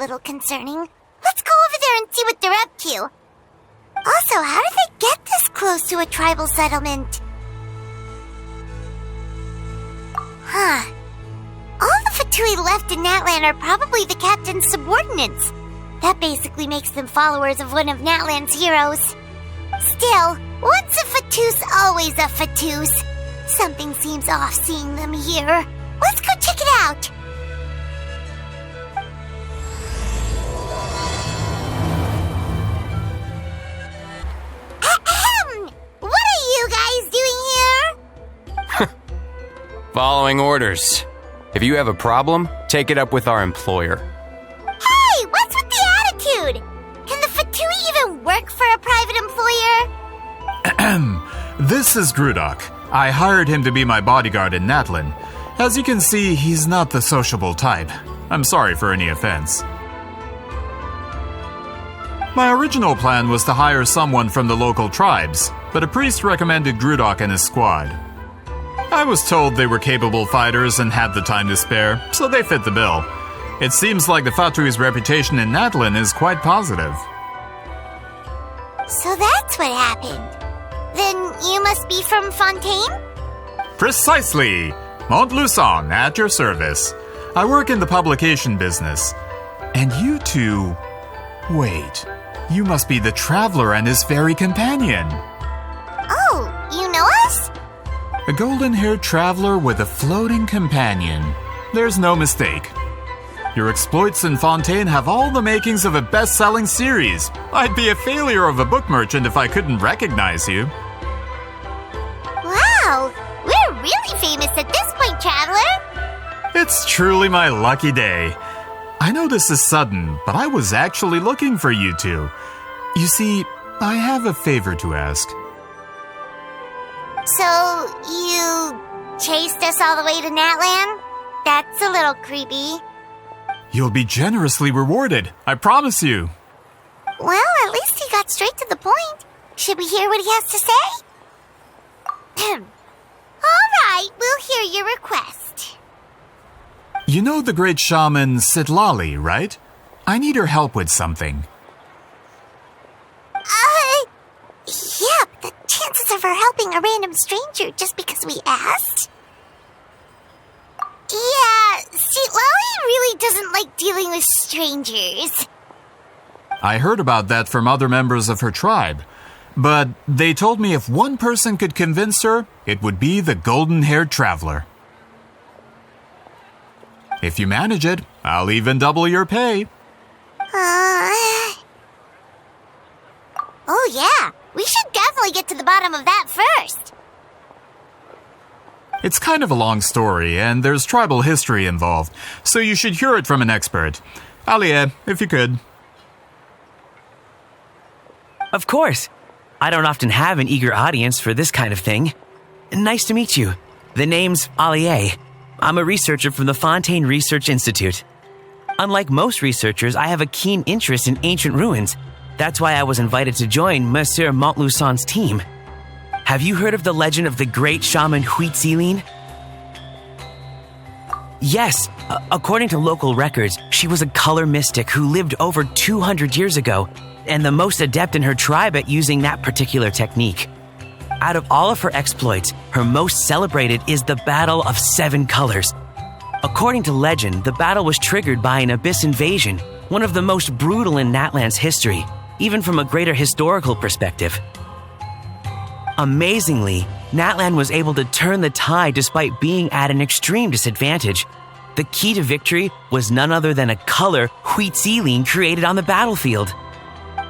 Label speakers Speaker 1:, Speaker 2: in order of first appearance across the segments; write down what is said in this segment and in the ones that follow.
Speaker 1: little concerning. Let's go over there and see what they're up to. Also, how did they get this close to a tribal settlement? Huh. All the Fatui left in Natlan are probably the captain's subordinates. That basically makes them followers of one of Natlan's heroes. Still, once a Fatus, always a Fatus. Something seems off seeing them here. Let's go check it out. Ahem! What are you guys doing here?
Speaker 2: Following orders. If you have a problem, take it up with our employer.
Speaker 1: Hey, what's with the attitude? Can the Fatui even work for a private employer?
Speaker 3: This is Grudok. I hired him to be my bodyguard in Natlan. As you can see, he's not the sociable type. I'm sorry for any offense. My original plan was to hire someone from the local tribes, but a priest recommended Grudok and his squad. I was told they were capable fighters and had the time to spare, so they fit the bill. It seems like the Fatui's reputation in Natlan is quite positive.
Speaker 1: So that's what happened. Then you must be from Fontaine?
Speaker 3: Precisely! Montluçon, at your service. I work in the publication business. And you two... Wait, you must be the traveler and his fairy companion.
Speaker 1: Oh, you know us?
Speaker 3: A golden-haired traveler with a floating companion. There's no mistake. Your exploits in Fontaine have all the makings of a best-selling series. I'd be a failure of a book merchant if I couldn't recognize you.
Speaker 1: Wow, we're really famous at this point, traveler.
Speaker 3: It's truly my lucky day. I know this is sudden, but I was actually looking for you two. You see, I have a favor to ask.
Speaker 1: So, you chased us all the way to Natlan? That's a little creepy.
Speaker 3: You'll be generously rewarded, I promise you.
Speaker 1: Well, at least he got straight to the point. Should we hear what he has to say? All right, we'll hear your request.
Speaker 3: You know the great shaman Sitlali, right? I need her help with something.
Speaker 1: Yeah, but the chances of her helping a random stranger just because we asked? Yeah, see, Lolly really doesn't like dealing with strangers.
Speaker 3: I heard about that from other members of her tribe. But they told me if one person could convince her, it would be the golden-haired traveler. If you manage it, I'll even double your pay.
Speaker 1: Oh yeah, we should definitely get to the bottom of that first.
Speaker 3: It's kind of a long story, and there's tribal history involved, so you should hear it from an expert. Alie, if you could.
Speaker 4: Of course. I don't often have an eager audience for this kind of thing. Nice to meet you. The name's Alie. I'm a researcher from the Fontaine Research Institute. Unlike most researchers, I have a keen interest in ancient ruins. That's why I was invited to join Monsieur Montluçon's team. Have you heard of the legend of the great shaman Huitzilin? Yes, according to local records, she was a color mystic who lived over 200 years ago, and the most adept in her tribe at using that particular technique. Out of all of her exploits, her most celebrated is the Battle of Seven Colors. According to legend, the battle was triggered by an abyss invasion, one of the most brutal in Natlan's history, even from a greater historical perspective. Amazingly, Natlan was able to turn the tide despite being at an extreme disadvantage. The key to victory was none other than a color Huitzilin created on the battlefield.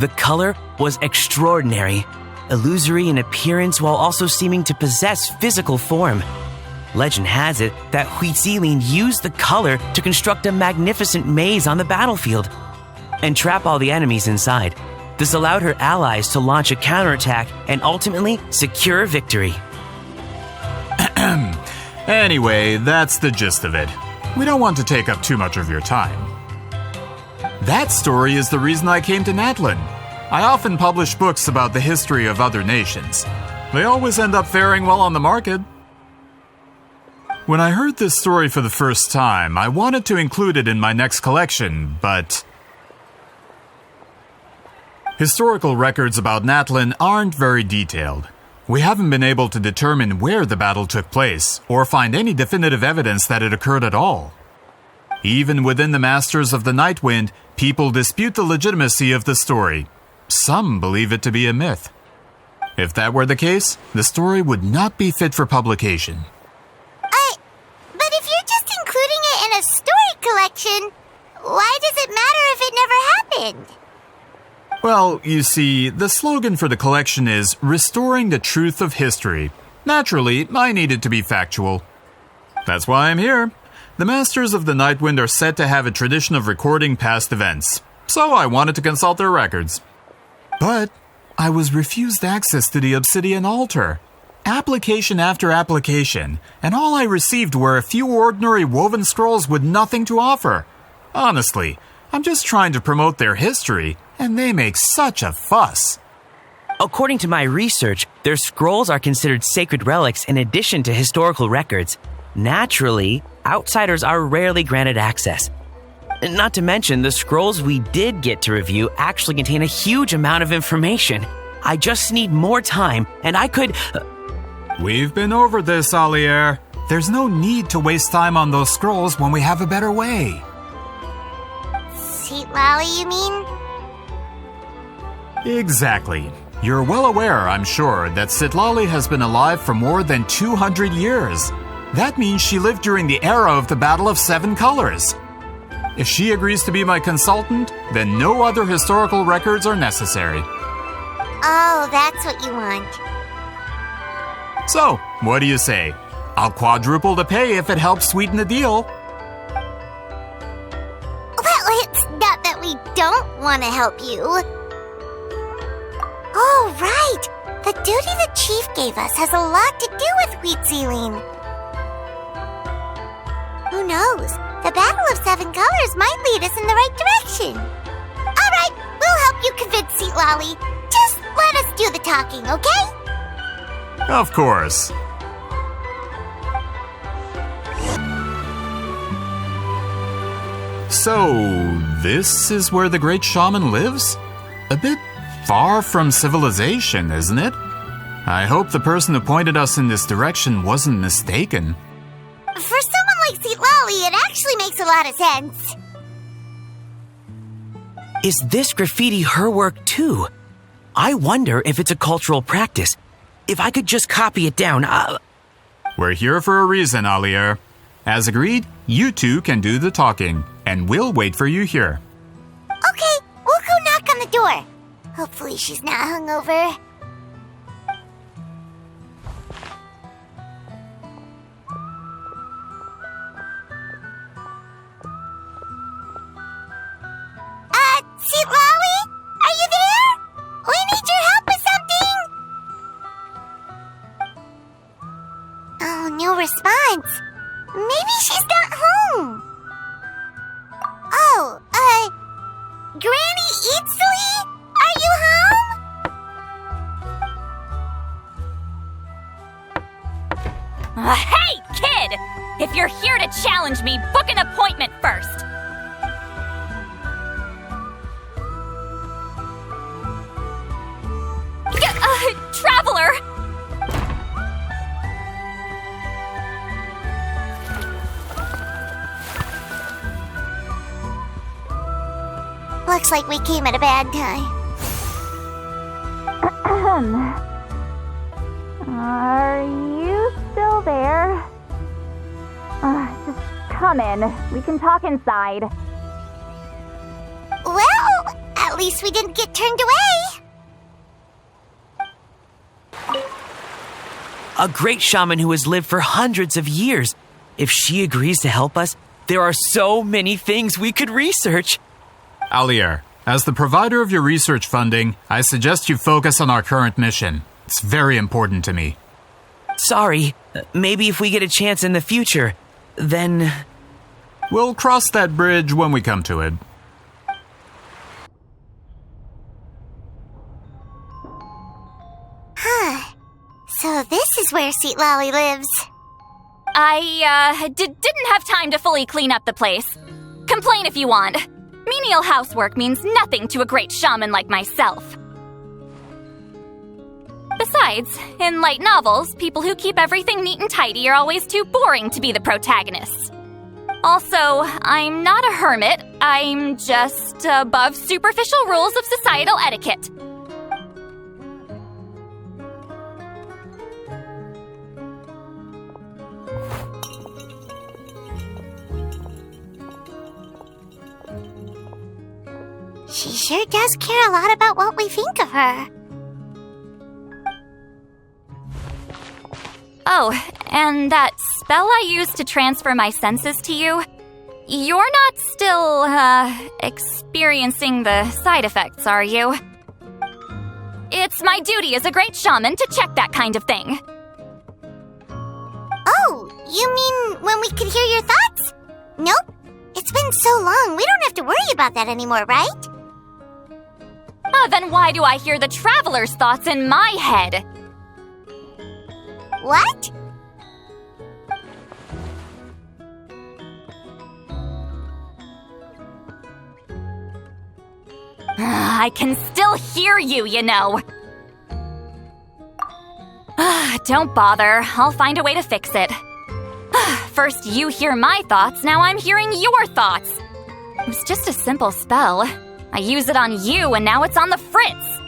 Speaker 4: The color was extraordinary, illusory in appearance while also seeming to possess physical form. Legend has it that Huitzilin used the color to construct a magnificent maze on the battlefield and trap all the enemies inside. This allowed her allies to launch a counterattack and ultimately secure victory.
Speaker 3: Anyway, that's the gist of it. We don't want to take up too much of your time. That story is the reason I came to Natlan. I often publish books about the history of other nations. They always end up faring well on the market. When I heard this story for the first time, I wanted to include it in my next collection, but Historical records about Natlan aren't very detailed. We haven't been able to determine where the battle took place or find any definitive evidence that it occurred at all. Even within the Masters of the Nightwind, people dispute the legitimacy of the story. Some believe it to be a myth. If that were the case, the story would not be fit for publication.
Speaker 1: But if you're just including it in a story collection, why does it matter if it never happened?
Speaker 3: Well, you see, the slogan for the collection is Restoring the Truth of History. Naturally, I need it to be factual. That's why I'm here. The Masters of the Nightwind are said to have a tradition of recording past events, so I wanted to consult their records. But I was refused access to the Obsidian Altar. Application after application, and all I received were a few ordinary woven scrolls with nothing to offer. Honestly, I'm just trying to promote their history, and they make such a fuss.
Speaker 4: According to my research, their scrolls are considered sacred relics in addition to historical records. Naturally, outsiders are rarely granted access. Not to mention, the scrolls we did get to review actually contain a huge amount of information. I just need more time, and I could...
Speaker 3: We've been over this, Alier. There's no need to waste time on those scrolls when we have a better way.
Speaker 1: Citlali, you mean?
Speaker 3: Exactly. You're well aware, I'm sure, that Citlali has been alive for more than 200 years. That means she lived during the era of the Battle of Seven Colors. If she agrees to be my consultant, then no other historical records are necessary.
Speaker 1: Oh, that's what you want.
Speaker 3: So, what do you say? I'll quadruple the pay if it helps sweeten the deal.
Speaker 1: Well, it's not that we don't want to help you. Oh, right. The duty the chief gave us has a lot to do with wheat sealing. Who knows? The Battle of Seven Colors might lead us in the right direction. All right, we'll help you convince Citlali. Just let us do the talking, okay?
Speaker 3: Of course. So, this is where the great shaman lives? A bit far from civilization, isn't it? I hope the person who pointed us in this direction wasn't mistaken.
Speaker 1: For someone like Citlali, it actually makes a lot of sense.
Speaker 4: Is this graffiti her work too? I wonder if it's a cultural practice. If I could just copy it down,
Speaker 3: We're here for a reason, Alier. As agreed, you two can do the talking, and we'll wait for you here.
Speaker 1: Okay, we'll go knock on the door. Hopefully she's not hungover. Citlali? Are you there? We need your help with something! Oh, no response. Maybe she's not home. Oh, Granny Eatsley? Are you home?
Speaker 5: Hey, kid! If you're here to challenge me, book an appointment first. Traveler!
Speaker 1: Looks like we came at a bad time.
Speaker 5: Are you still there? Just come in. We can talk inside.
Speaker 1: Well, at least we didn't get turned away.
Speaker 4: a great shaman who has lived for hundreds of years. If she agrees to help us, there are so many things we could research.
Speaker 3: Alier, as the provider of your research funding, I suggest you focus on our current mission. It's very important to me.
Speaker 4: Sorry, maybe if we get a chance in the future, then...
Speaker 3: We'll cross that bridge when we come to it.
Speaker 1: So this is where Citlali lives.
Speaker 5: I didn't have time to fully clean up the place. Complain if you want. Me
Speaker 6: Menial housework means nothing to a great shaman like myself. Besides, in light novels, people who keep everything neat and tidy are always too boring to be the protagonists. Also, I'm not a hermit. I'm just above superficial rules of societal etiquette.
Speaker 1: She sure does care a lot about what we think of her.
Speaker 6: Oh, and that spell I used to transfer my senses to you, you're not still, experiencing the side effects, are you? It's my duty as a great shaman to check that kind of thing.
Speaker 1: Oh, you mean when we could hear your thoughts? Nope. It's been so long, we don't have to worry about that anymore, right?
Speaker 6: Then why do I hear the traveler's thoughts in my head?
Speaker 1: What?
Speaker 6: I can still hear you, you know. Don't bother. I'll find a way to fix it. First you hear my thoughts, now I'm hearing your thoughts. It was just a simple spell. I use it on you, and now it's on the fritz.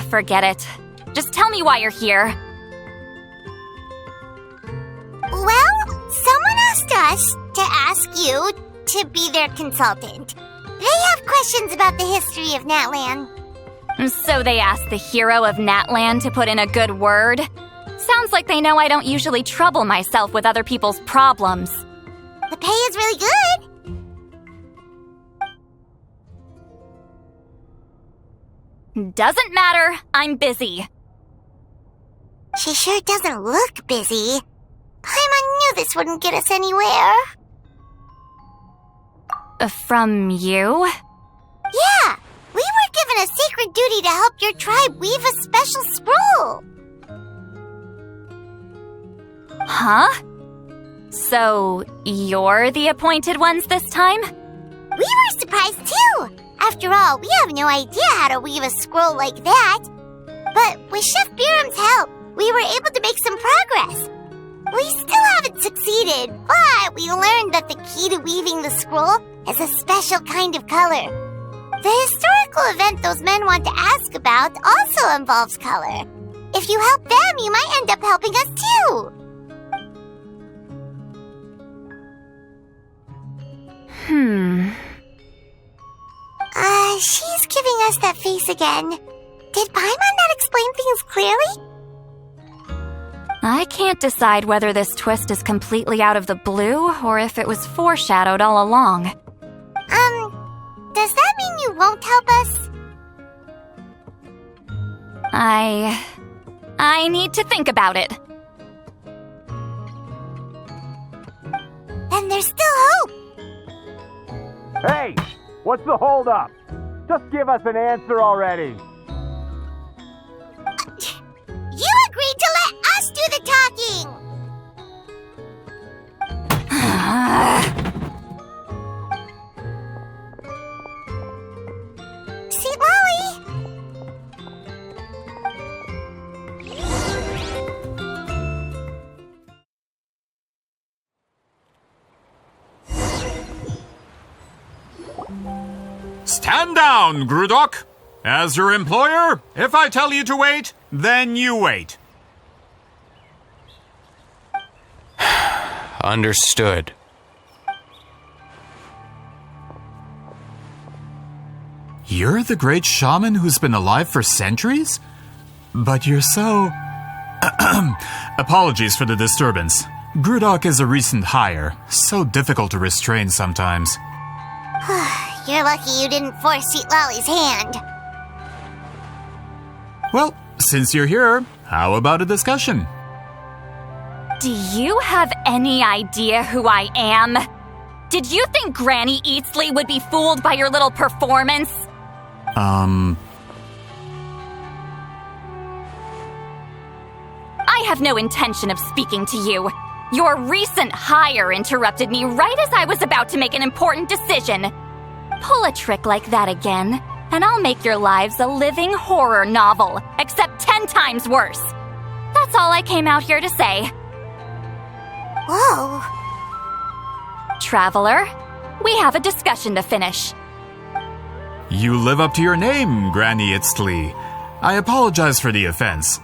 Speaker 6: Forget it. Just tell me why you're here.
Speaker 1: Well, someone asked us to ask you to be their consultant. They have questions about the history of Natlan.
Speaker 6: So they asked the hero of Natlan to put in a good word? Sounds like they know I don't usually trouble myself with other people's problems.
Speaker 1: The pay is really good.
Speaker 6: Doesn't matter. I'm busy.
Speaker 1: She sure doesn't look busy. Paimon knew this wouldn't get us anywhere.
Speaker 6: From you?
Speaker 1: Yeah, we were given a sacred duty to help your tribe weave a special scroll.
Speaker 6: Huh? So, you're the appointed ones this time?
Speaker 1: We were surprised too. After all, we have no idea how to weave a scroll like that. But with Chef Biram's help, we were able to make some progress. We still haven't succeeded, but we learned that the key to weaving the scroll is a special kind of color. The historical event those men want to ask about also involves color. If you help them, you might end up helping us too. She's giving us that face again. Did Paimon not explain things clearly?
Speaker 6: I can't decide whether this twist is completely out of the blue or if it was foreshadowed all along.
Speaker 1: Does that mean you won't help us?
Speaker 6: I need to think about it.
Speaker 1: Then there's still hope.
Speaker 7: Hey, what's the holdup? Just give us an answer already.
Speaker 1: You agreed to let us do the talking! Sweet Lolly!
Speaker 3: Stand down, Grudok. As your employer, if I tell you to wait, then you wait.
Speaker 2: Understood.
Speaker 3: You're the great shaman who's been alive for centuries? But you're so... Apologies for the disturbance. Grudok is a recent hire, so difficult to restrain sometimes.
Speaker 1: You're lucky you didn't force Sweet Lolly's hand.
Speaker 3: Well, since you're here, how about a discussion?
Speaker 6: Do you have any idea who I am? Did you think Granny Eatsley would be fooled by your little performance?
Speaker 3: I
Speaker 6: have no intention of speaking to you. Your recent hire interrupted me right as I was about to make an important decision. Pull a trick like that again, and I'll make your lives a living horror novel, except 10 times worse. That's all I came out here to say.
Speaker 1: Whoa.
Speaker 6: Traveler, we have a discussion to finish.
Speaker 3: You live up to your name, Granny Itztli. I apologize for the offense.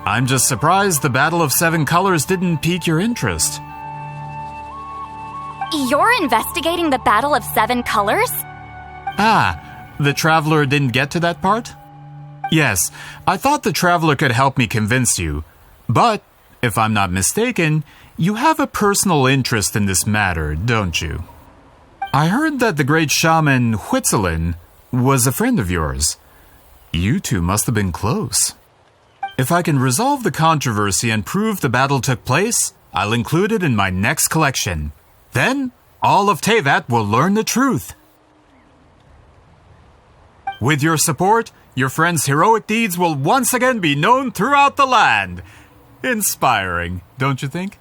Speaker 3: I'm just surprised the Battle of Seven Colors didn't pique your interest.
Speaker 6: You're investigating the Battle of Seven Colors?
Speaker 3: Ah, the Traveler didn't get to that part? Yes, I thought the Traveler could help me convince you. But, if I'm not mistaken, you have a personal interest in this matter, don't you? I heard that the great shaman Huitzilin was a friend of yours. You two must have been close. If I can resolve the controversy and prove the battle took place, I'll include it in my next collection. Then, all of Teyvat will learn the truth. With your support, your friend's heroic deeds will once again be known throughout the land. Inspiring, don't you think?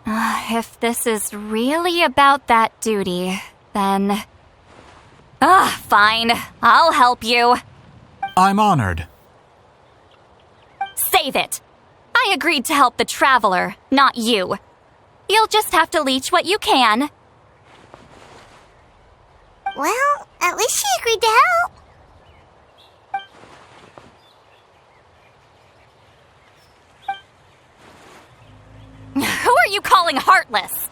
Speaker 6: If this is really about that duty, then... fine. I'll help you.
Speaker 3: I'm honored.
Speaker 6: Save it. I agreed to help the Traveler, not you. You'll just have to leech what you can.
Speaker 1: Well, at least she agreed to help.
Speaker 6: Who are you calling heartless?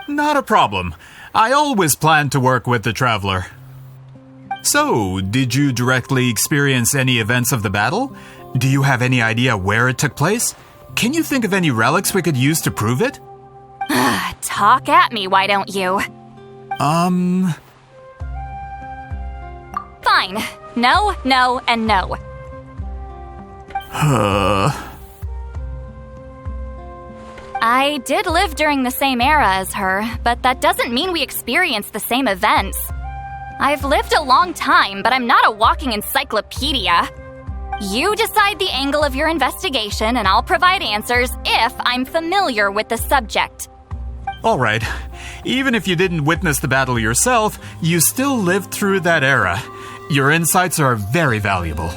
Speaker 3: Not a problem. I always planned to work with the Traveler. So, did you directly experience any events of the battle? Do you have any idea where it took place? Can you think of any relics we could use to prove it?
Speaker 6: Talk at me, why don't you? Fine. No, no, and no. I did live during the same era as her, but that doesn't mean we experienced the same events. I've lived a long time, but I'm not a walking encyclopedia. You decide the angle of your investigation, and I'll provide answers if I'm familiar with the subject.
Speaker 3: All right. Even if you didn't witness the battle yourself, you still lived through that era. Your insights are very valuable.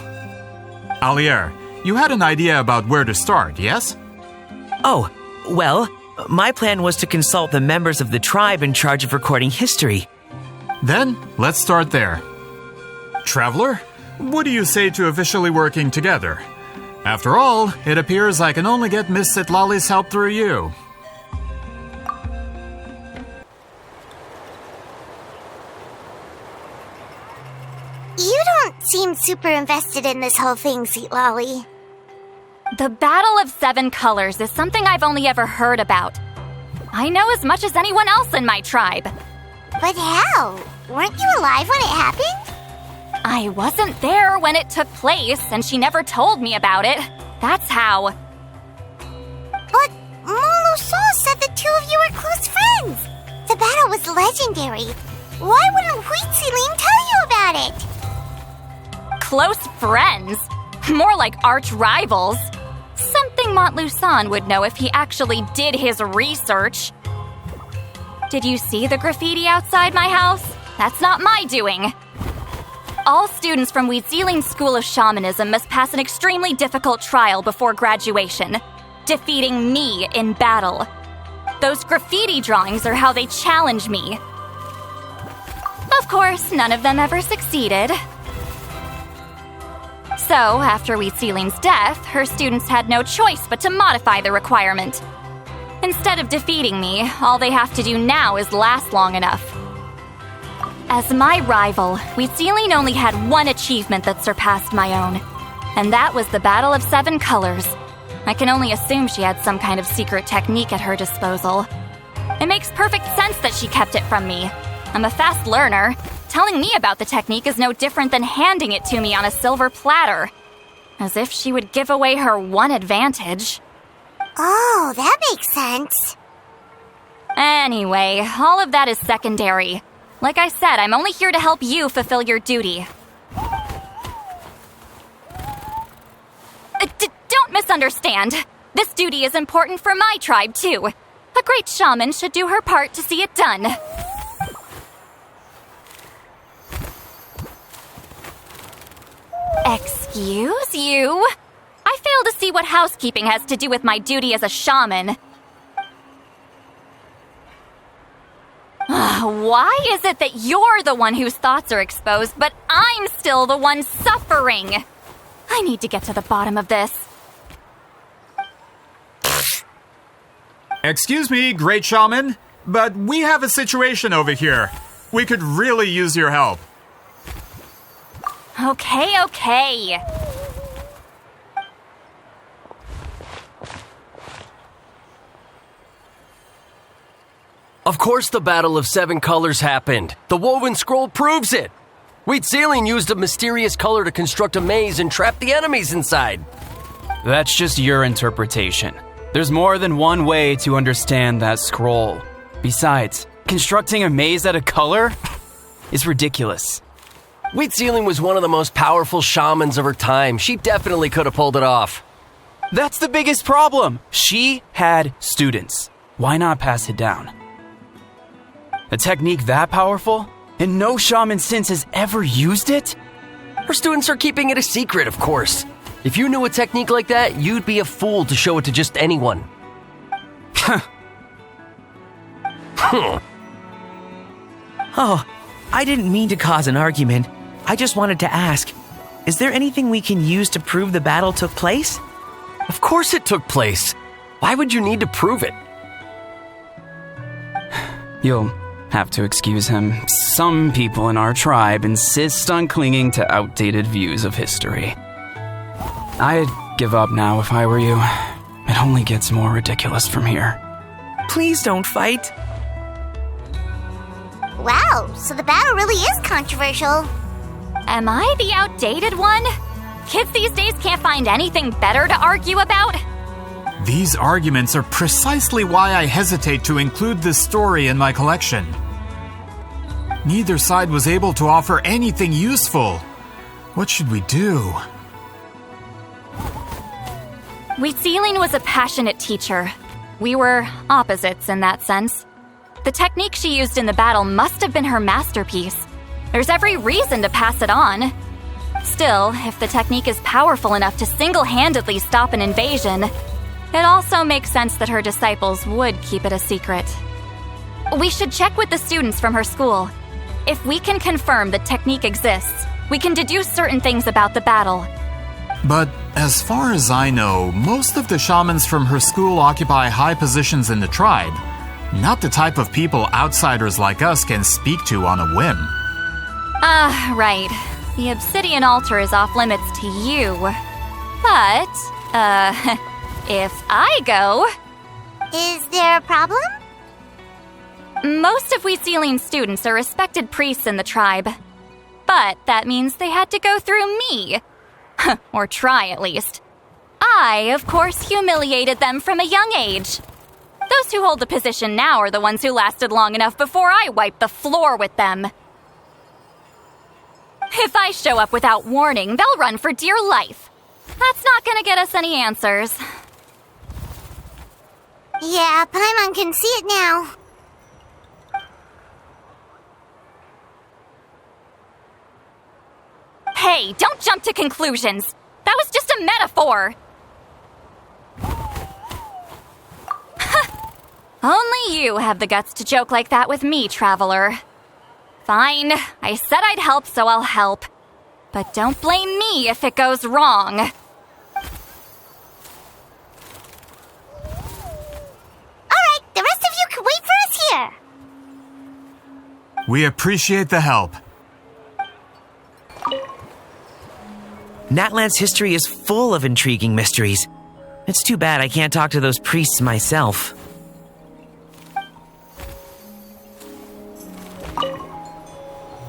Speaker 3: Alier, you had an idea about where to start, yes?
Speaker 4: Oh, well, my plan was to consult the members of the tribe in charge of recording history.
Speaker 3: Then, let's start there. Traveler, what do you say to officially working together? After all, it appears I can only get Miss Sitlali's help through you.
Speaker 1: You don't seem super invested in this whole thing, Sitlali.
Speaker 6: The Battle of Seven Colors is something I've only ever heard about. I know as much as anyone else in my tribe.
Speaker 1: But how? Weren't you alive when it happened?
Speaker 6: I wasn't there when it took place, and she never told me about it. That's how.
Speaker 1: But Molusa said the two of you were close friends. The battle was legendary. Why wouldn't Huitzilin tell you about it?
Speaker 6: Close friends? More like arch rivals. Something Montlusan would know if he actually did his research. Did you see the graffiti outside my house? That's not my doing. All students from Huitzilin's School of Shamanism must pass an extremely difficult trial before graduation, defeating me in battle. Those graffiti drawings are how they challenge me. Of course, none of them ever succeeded. So, after Huitzilin's death, her students had no choice but to modify the requirement. Instead of defeating me, all they have to do now is last long enough. As my rival, Huitzilin only had one achievement that surpassed my own, and that was the Battle of Seven Colors. I can only assume she had some kind of secret technique at her disposal. It makes perfect sense that she kept it from me. I'm a fast learner. Telling me about the technique is no different than handing it to me on a silver platter. As if she would give away her one advantage.
Speaker 1: Oh, that makes sense.
Speaker 6: Anyway, all of that is secondary. Like I said, I'm only here to help you fulfill your duty. Don't misunderstand. This duty is important for my tribe, too. A great shaman should do her part to see it done. Excuse you? I fail to see what housekeeping has to do with my duty as a shaman. Why is it that you're the one whose thoughts are exposed, but I'm still the one suffering? I need to get to the bottom of this.
Speaker 3: Excuse me, great shaman, but we have a situation over here. We could really use your help.
Speaker 6: Okay.
Speaker 8: Of course the Battle of Seven Colors happened. The woven scroll proves it. Wheatsealing used a mysterious color to construct a maze and trap the enemies inside.
Speaker 9: That's just your interpretation. There's more than one way to understand that scroll. Besides, constructing a maze out of color is ridiculous.
Speaker 8: Wheatsealing was one of the most powerful shamans of her time. She definitely could have pulled it off.
Speaker 9: That's the biggest problem. She had students. Why not pass it down? A technique that powerful? And no shaman since has ever used it?
Speaker 8: Her students are keeping it a secret, of course. If you knew a technique like that, you'd be a fool to show it to just anyone.
Speaker 4: Oh, I didn't mean to cause an argument. I just wanted to ask, is there anything we can use to prove the battle took place?
Speaker 8: Of course it took place. Why would you need to prove it?
Speaker 9: You'll have to excuse him. Some people in our tribe insist on clinging to outdated views of history. I'd give up now if I were you. It only gets more ridiculous from here.
Speaker 4: Please don't fight.
Speaker 1: Wow, so the battle really is controversial.
Speaker 6: Am I the outdated one? Kids these days can't find anything better to argue about?
Speaker 3: These arguments are precisely why I hesitate to include this story in my collection. Neither side was able to offer anything useful. What should we do?
Speaker 6: Wheatsealing was a passionate teacher. We were opposites in that sense. The technique she used in the battle must have been her masterpiece. There's every reason to pass it on. Still, if the technique is powerful enough to single-handedly stop an invasion, it also makes sense that her disciples would keep it a secret. We should check with the students from her school. If we can confirm the technique exists, we can deduce certain things about the battle.
Speaker 3: But as far as I know, most of the shamans from her school occupy high positions in the tribe. Not the type of people outsiders like us can speak to on a whim.
Speaker 6: Right. The obsidian altar is off limits to you. But, if I go...
Speaker 1: Is there a problem?
Speaker 6: Most of Wheatsealing's students are respected priests in the tribe. But that means they had to go through me. Or try, at least. I, of course, humiliated them from a young age. Those who hold the position now are the ones who lasted long enough before I wiped the floor with them. If I show up without warning, they'll run for dear life. That's not gonna get us any answers.
Speaker 1: Yeah, Paimon can see it now.
Speaker 6: Hey, don't jump to conclusions. That was just a metaphor. Only you have the guts to joke like that with me, traveler. Fine, I said I'd help, so I'll help. But don't blame me if it goes wrong.
Speaker 1: Alright, the rest of you can wait for us here.
Speaker 3: We appreciate the help.
Speaker 4: Natlan's history is full of intriguing mysteries. It's too bad I can't talk to those priests myself.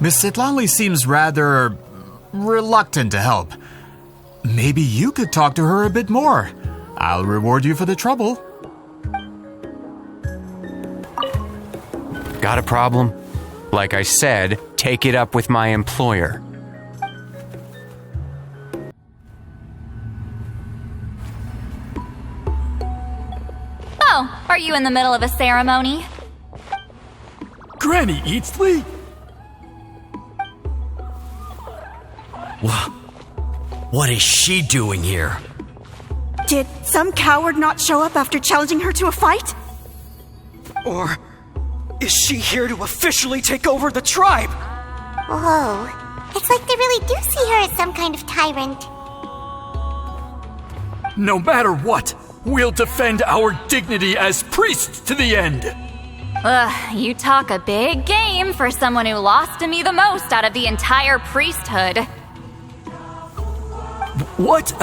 Speaker 3: Miss Sitlanli seems rather reluctant to help. Maybe you could talk to her a bit more. I'll reward you for the trouble.
Speaker 2: Got a problem? Like I said, take it up with my employer.
Speaker 6: Oh, are you in the middle of a ceremony?
Speaker 10: Granny Eatsley?
Speaker 11: What is she doing here?
Speaker 12: Did some coward not show up after challenging her to a fight?
Speaker 10: Or is she here to officially take over the tribe?
Speaker 1: Whoa. It's like they really do see her as some kind of tyrant.
Speaker 10: No matter what, we'll defend our dignity as priests to the end.
Speaker 6: Ugh, you talk a big game for someone who lost to me the most out of the entire priesthood.
Speaker 10: What?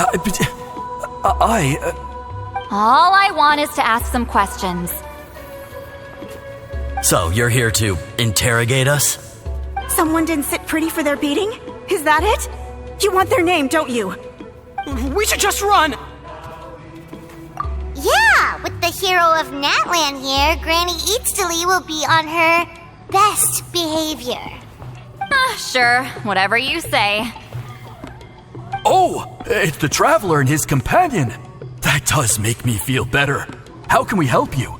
Speaker 6: All I want is to ask some questions.
Speaker 11: So, you're here to interrogate us?
Speaker 12: Someone didn't sit pretty for their beating? Is that it? You want their name, don't you?
Speaker 10: We should just run!
Speaker 1: Yeah, with the hero of Natlan here, Granny Eatsley will be on her best behavior.
Speaker 6: Sure, whatever you say.
Speaker 10: Oh, it's the Traveler and his companion. That does make me feel better. How can we help you?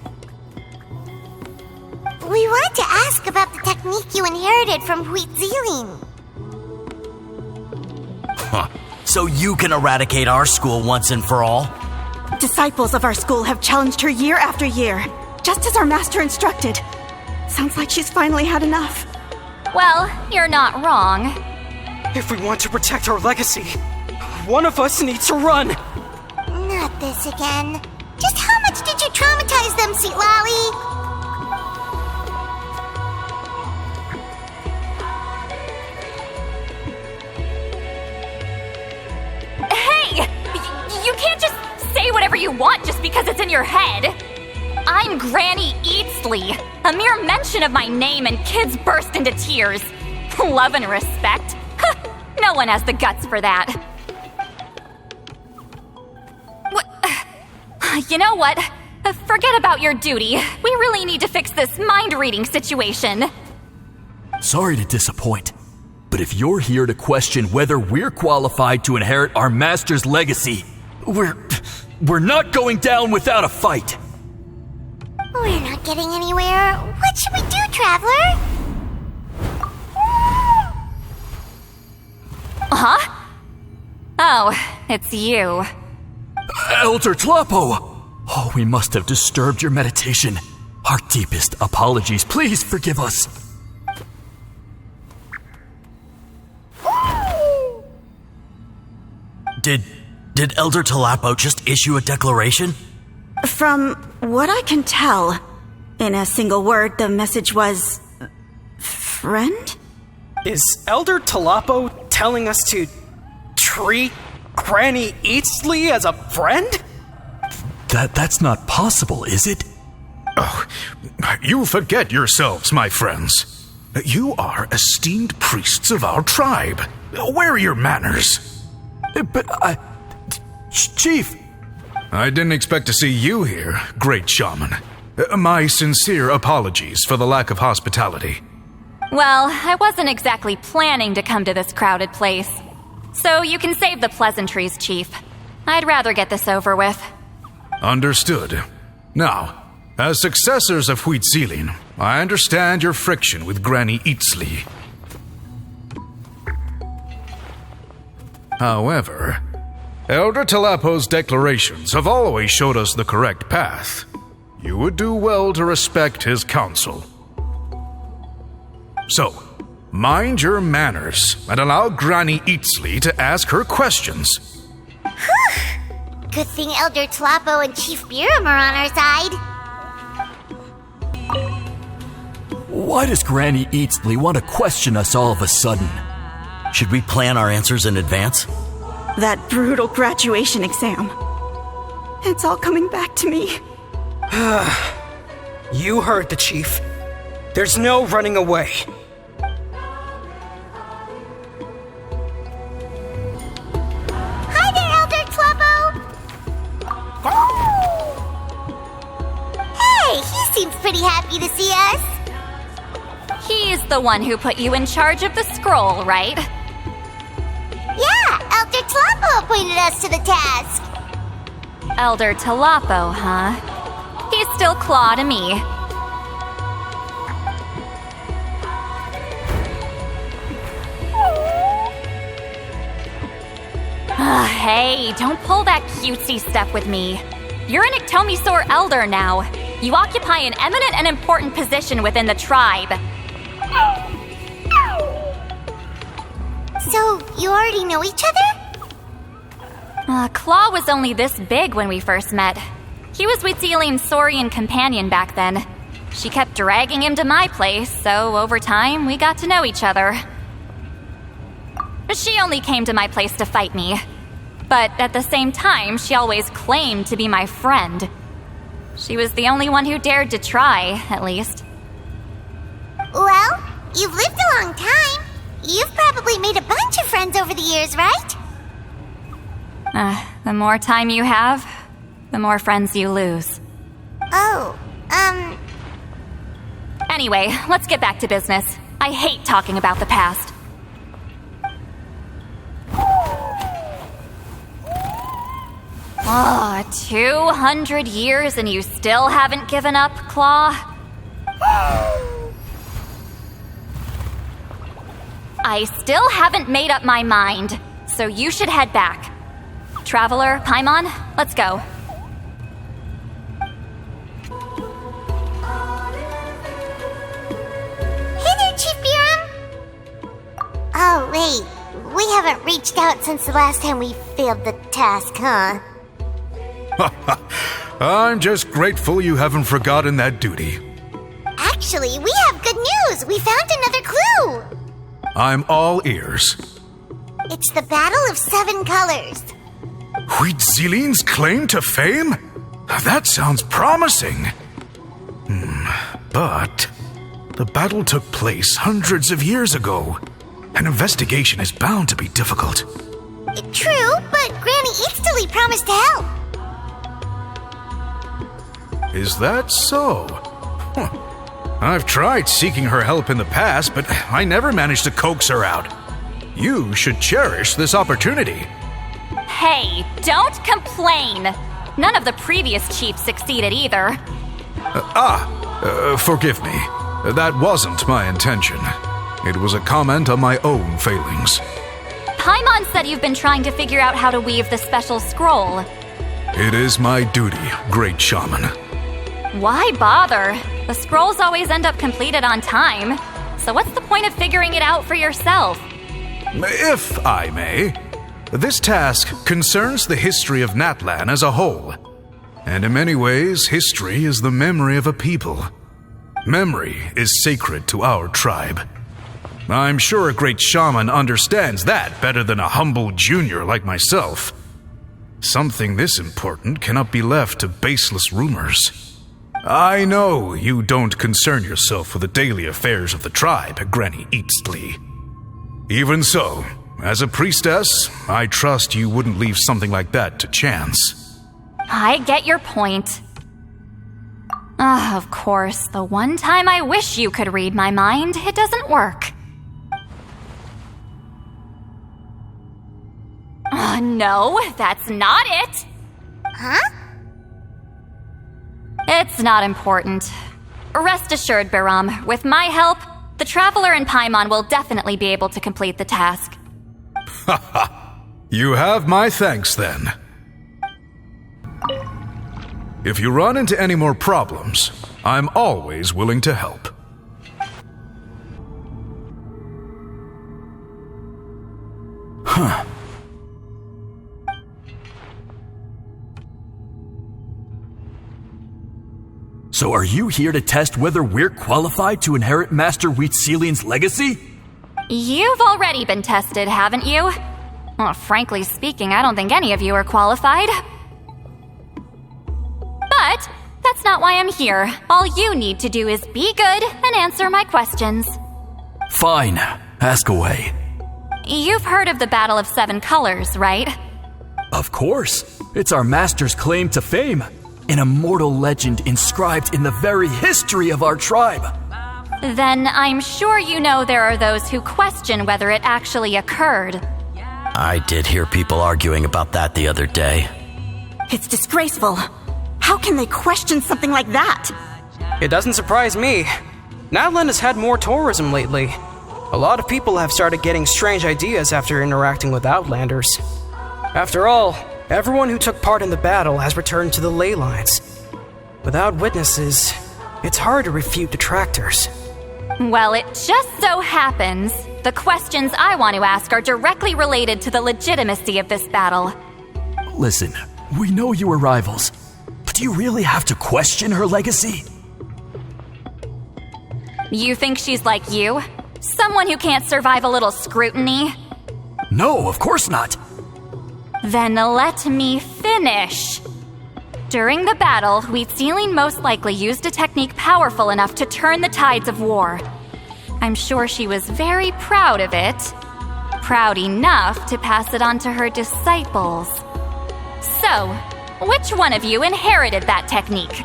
Speaker 1: We wanted to ask about the technique you inherited from Huitziling.
Speaker 11: So you can eradicate our school once and for all?
Speaker 12: Disciples of our school have challenged her year after year, just as our master instructed. Sounds like she's finally had enough.
Speaker 6: Well, you're not wrong.
Speaker 10: If we want to protect our legacy, one of us needs to run.
Speaker 1: Not this again. Just how much did you traumatize them, Sweet Lolly?
Speaker 6: Hey! You can't just say whatever you want just because it's in your head. I'm Granny Eatsley. A mere mention of my name and kids burst into tears. Love and respect? No one has the guts for that. You know what? Forget about your duty. We really need to fix this mind-reading situation.
Speaker 10: Sorry to disappoint, but if you're here to question whether we're qualified to inherit our master's legacy, we're not going down without a fight.
Speaker 1: We're not getting anywhere. What should we do, Traveler?
Speaker 6: Huh? Oh, it's you.
Speaker 10: Elder Tlapo! Oh, we must have disturbed your meditation. Our deepest apologies. Please forgive us.
Speaker 11: Did Elder Tlapo just issue a declaration?
Speaker 12: From what I can tell, in a single word, the message was... friend?
Speaker 13: Is Elder Tlapo telling us to treat Granny Eatsley as a friend?
Speaker 10: That's not possible, is it?
Speaker 14: Oh, you forget yourselves, my friends. You are esteemed priests of our tribe. Where are your manners?
Speaker 10: But Chief!
Speaker 14: I didn't expect to see you here, great shaman. My sincere apologies for the lack of hospitality.
Speaker 6: Well, I wasn't exactly planning to come to this crowded place. So you can save the pleasantries, Chief. I'd rather get this over with.
Speaker 14: Understood. Now, as successors of Huitziling, I understand your friction with Granny Eatsley. However, Elder Tlapo's declarations have always showed us the correct path. You would do well to respect his counsel. So, mind your manners and allow Granny Eatsley to ask her questions.
Speaker 1: Good thing Elder Tlapo and Chief Biram are on our side.
Speaker 10: Why does Granny Eatsley want to question us all of a sudden?
Speaker 11: Should we plan our answers in advance?
Speaker 12: That brutal graduation exam. It's all coming back to me.
Speaker 13: You heard the Chief. There's no running away.
Speaker 1: Hi there, Elder Tlapo! Hey, he seems pretty happy to see us.
Speaker 6: He's the one who put you in charge of the scroll, right?
Speaker 1: Yeah, Elder Tlapo appointed us to the task.
Speaker 6: Elder Tlapo, huh? always still Claw to me. Hey, don't pull that cutesy stuff with me. You're an Iktomi-Sor elder now. You occupy an eminent and important position within the tribe.
Speaker 1: So, you already know each other?
Speaker 6: Claw was only this big when we first met. He was Huitzilin's Saurian companion back then. She kept dragging him to my place, so over time, we got to know each other. She only came to my place to fight me. But at the same time, she always claimed to be my friend. She was the only one who dared to try, at least.
Speaker 1: Well, you've lived a long time. You've probably made a bunch of friends over the years, right?
Speaker 6: The more time you have, the more friends you lose.
Speaker 1: Oh,
Speaker 6: Anyway, let's get back to business. I hate talking about the past. 200 years and you still haven't given up, Claw? I still haven't made up my mind, so you should head back. Traveler, Paimon, let's go.
Speaker 1: Hey there, Chief Biram! Oh, wait. We haven't reached out since the last time we failed the task, huh?
Speaker 14: I'm just grateful you haven't forgotten that duty.
Speaker 1: Actually, we have good news! We found another clue!
Speaker 14: I'm all ears.
Speaker 1: It's the Battle of 7 Colors.
Speaker 14: Huitzilin's claim to fame? That sounds promising. But the battle took place hundreds of years ago. An investigation is bound to be difficult.
Speaker 1: True, but Granny Eatsterly promised to help.
Speaker 14: Is that so? I've tried seeking her help in the past, but I never managed to coax her out. You should cherish this opportunity.
Speaker 6: Hey, don't complain! None of the previous chiefs succeeded either.
Speaker 14: Forgive me. That wasn't my intention. It was a comment on my own failings.
Speaker 6: Paimon said you've been trying to figure out how to weave the special scroll.
Speaker 14: It is my duty, great shaman.
Speaker 6: Why bother? The scrolls always end up completed on time. So what's the point of figuring it out for yourself?
Speaker 14: If I may, this task concerns the history of Natlan as a whole. And in many ways, history is the memory of a people. Memory is sacred to our tribe. I'm sure a great shaman understands that better than a humble junior like myself. Something this important cannot be left to baseless rumors. I know you don't concern yourself with the daily affairs of the tribe, Granny Eatsterly. Even so, as a priestess, I trust you wouldn't leave something like that to chance.
Speaker 6: I get your point. Of course, the one time I wish you could read my mind, it doesn't work. No, that's not it!
Speaker 1: Huh?
Speaker 6: It's not important. Rest assured, Biram, with my help, the Traveler and Paimon will definitely be able to complete the task.
Speaker 14: You have my thanks, then. If you run into any more problems, I'm always willing to help.
Speaker 10: So are you here to test whether we're qualified to inherit Master Huitzilin's legacy?
Speaker 6: You've already been tested, haven't you? Well, frankly speaking, I don't think any of you are qualified. But that's not why I'm here. All you need to do is be good and answer my questions.
Speaker 10: Fine. Ask away.
Speaker 6: You've heard of the Battle of 7 Colors, right?
Speaker 10: Of course. It's our master's claim to fame. An immortal legend inscribed in the very history of our tribe.
Speaker 6: Then I'm sure you know there are those who question whether it actually occurred.
Speaker 11: I did hear people arguing about that the other day.
Speaker 12: It's disgraceful. How can they question something like that?
Speaker 13: It doesn't surprise me. Natlan has had more tourism lately. A lot of people have started getting strange ideas after interacting with Outlanders. After all, everyone who took part in the battle has returned to the ley lines. Without witnesses, it's hard to refute detractors.
Speaker 6: Well, it just so happens the questions I want to ask are directly related to the legitimacy of this battle.
Speaker 10: Listen, we know you were rivals, but do you really have to question her legacy?
Speaker 6: You think she's like you? Someone who can't survive a little scrutiny?
Speaker 10: No, of course not.
Speaker 6: Then let me finish. During the battle, Wheatsealing most likely used a technique powerful enough to turn the tides of war. I'm sure she was very proud of it. Proud enough to pass it on to her disciples. So, which one of you inherited that technique?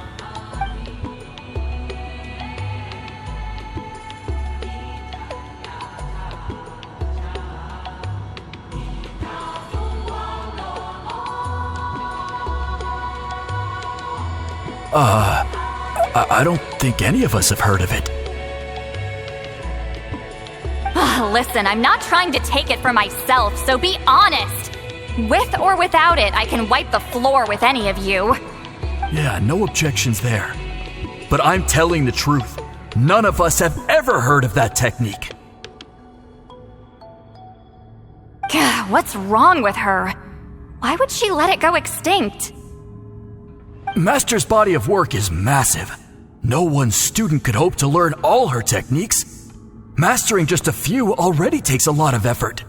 Speaker 10: I don't think any of us have heard of it.
Speaker 6: Listen, I'm not trying to take it for myself, so be honest. With or without it, I can wipe the floor with any of you.
Speaker 10: Yeah, no objections there. But I'm telling the truth. None of us have ever heard of that technique.
Speaker 6: What's wrong with her? Why would she let it go extinct?
Speaker 10: Master's body of work is massive. No one student could hope to learn all her techniques. Mastering just a few already takes a lot of effort.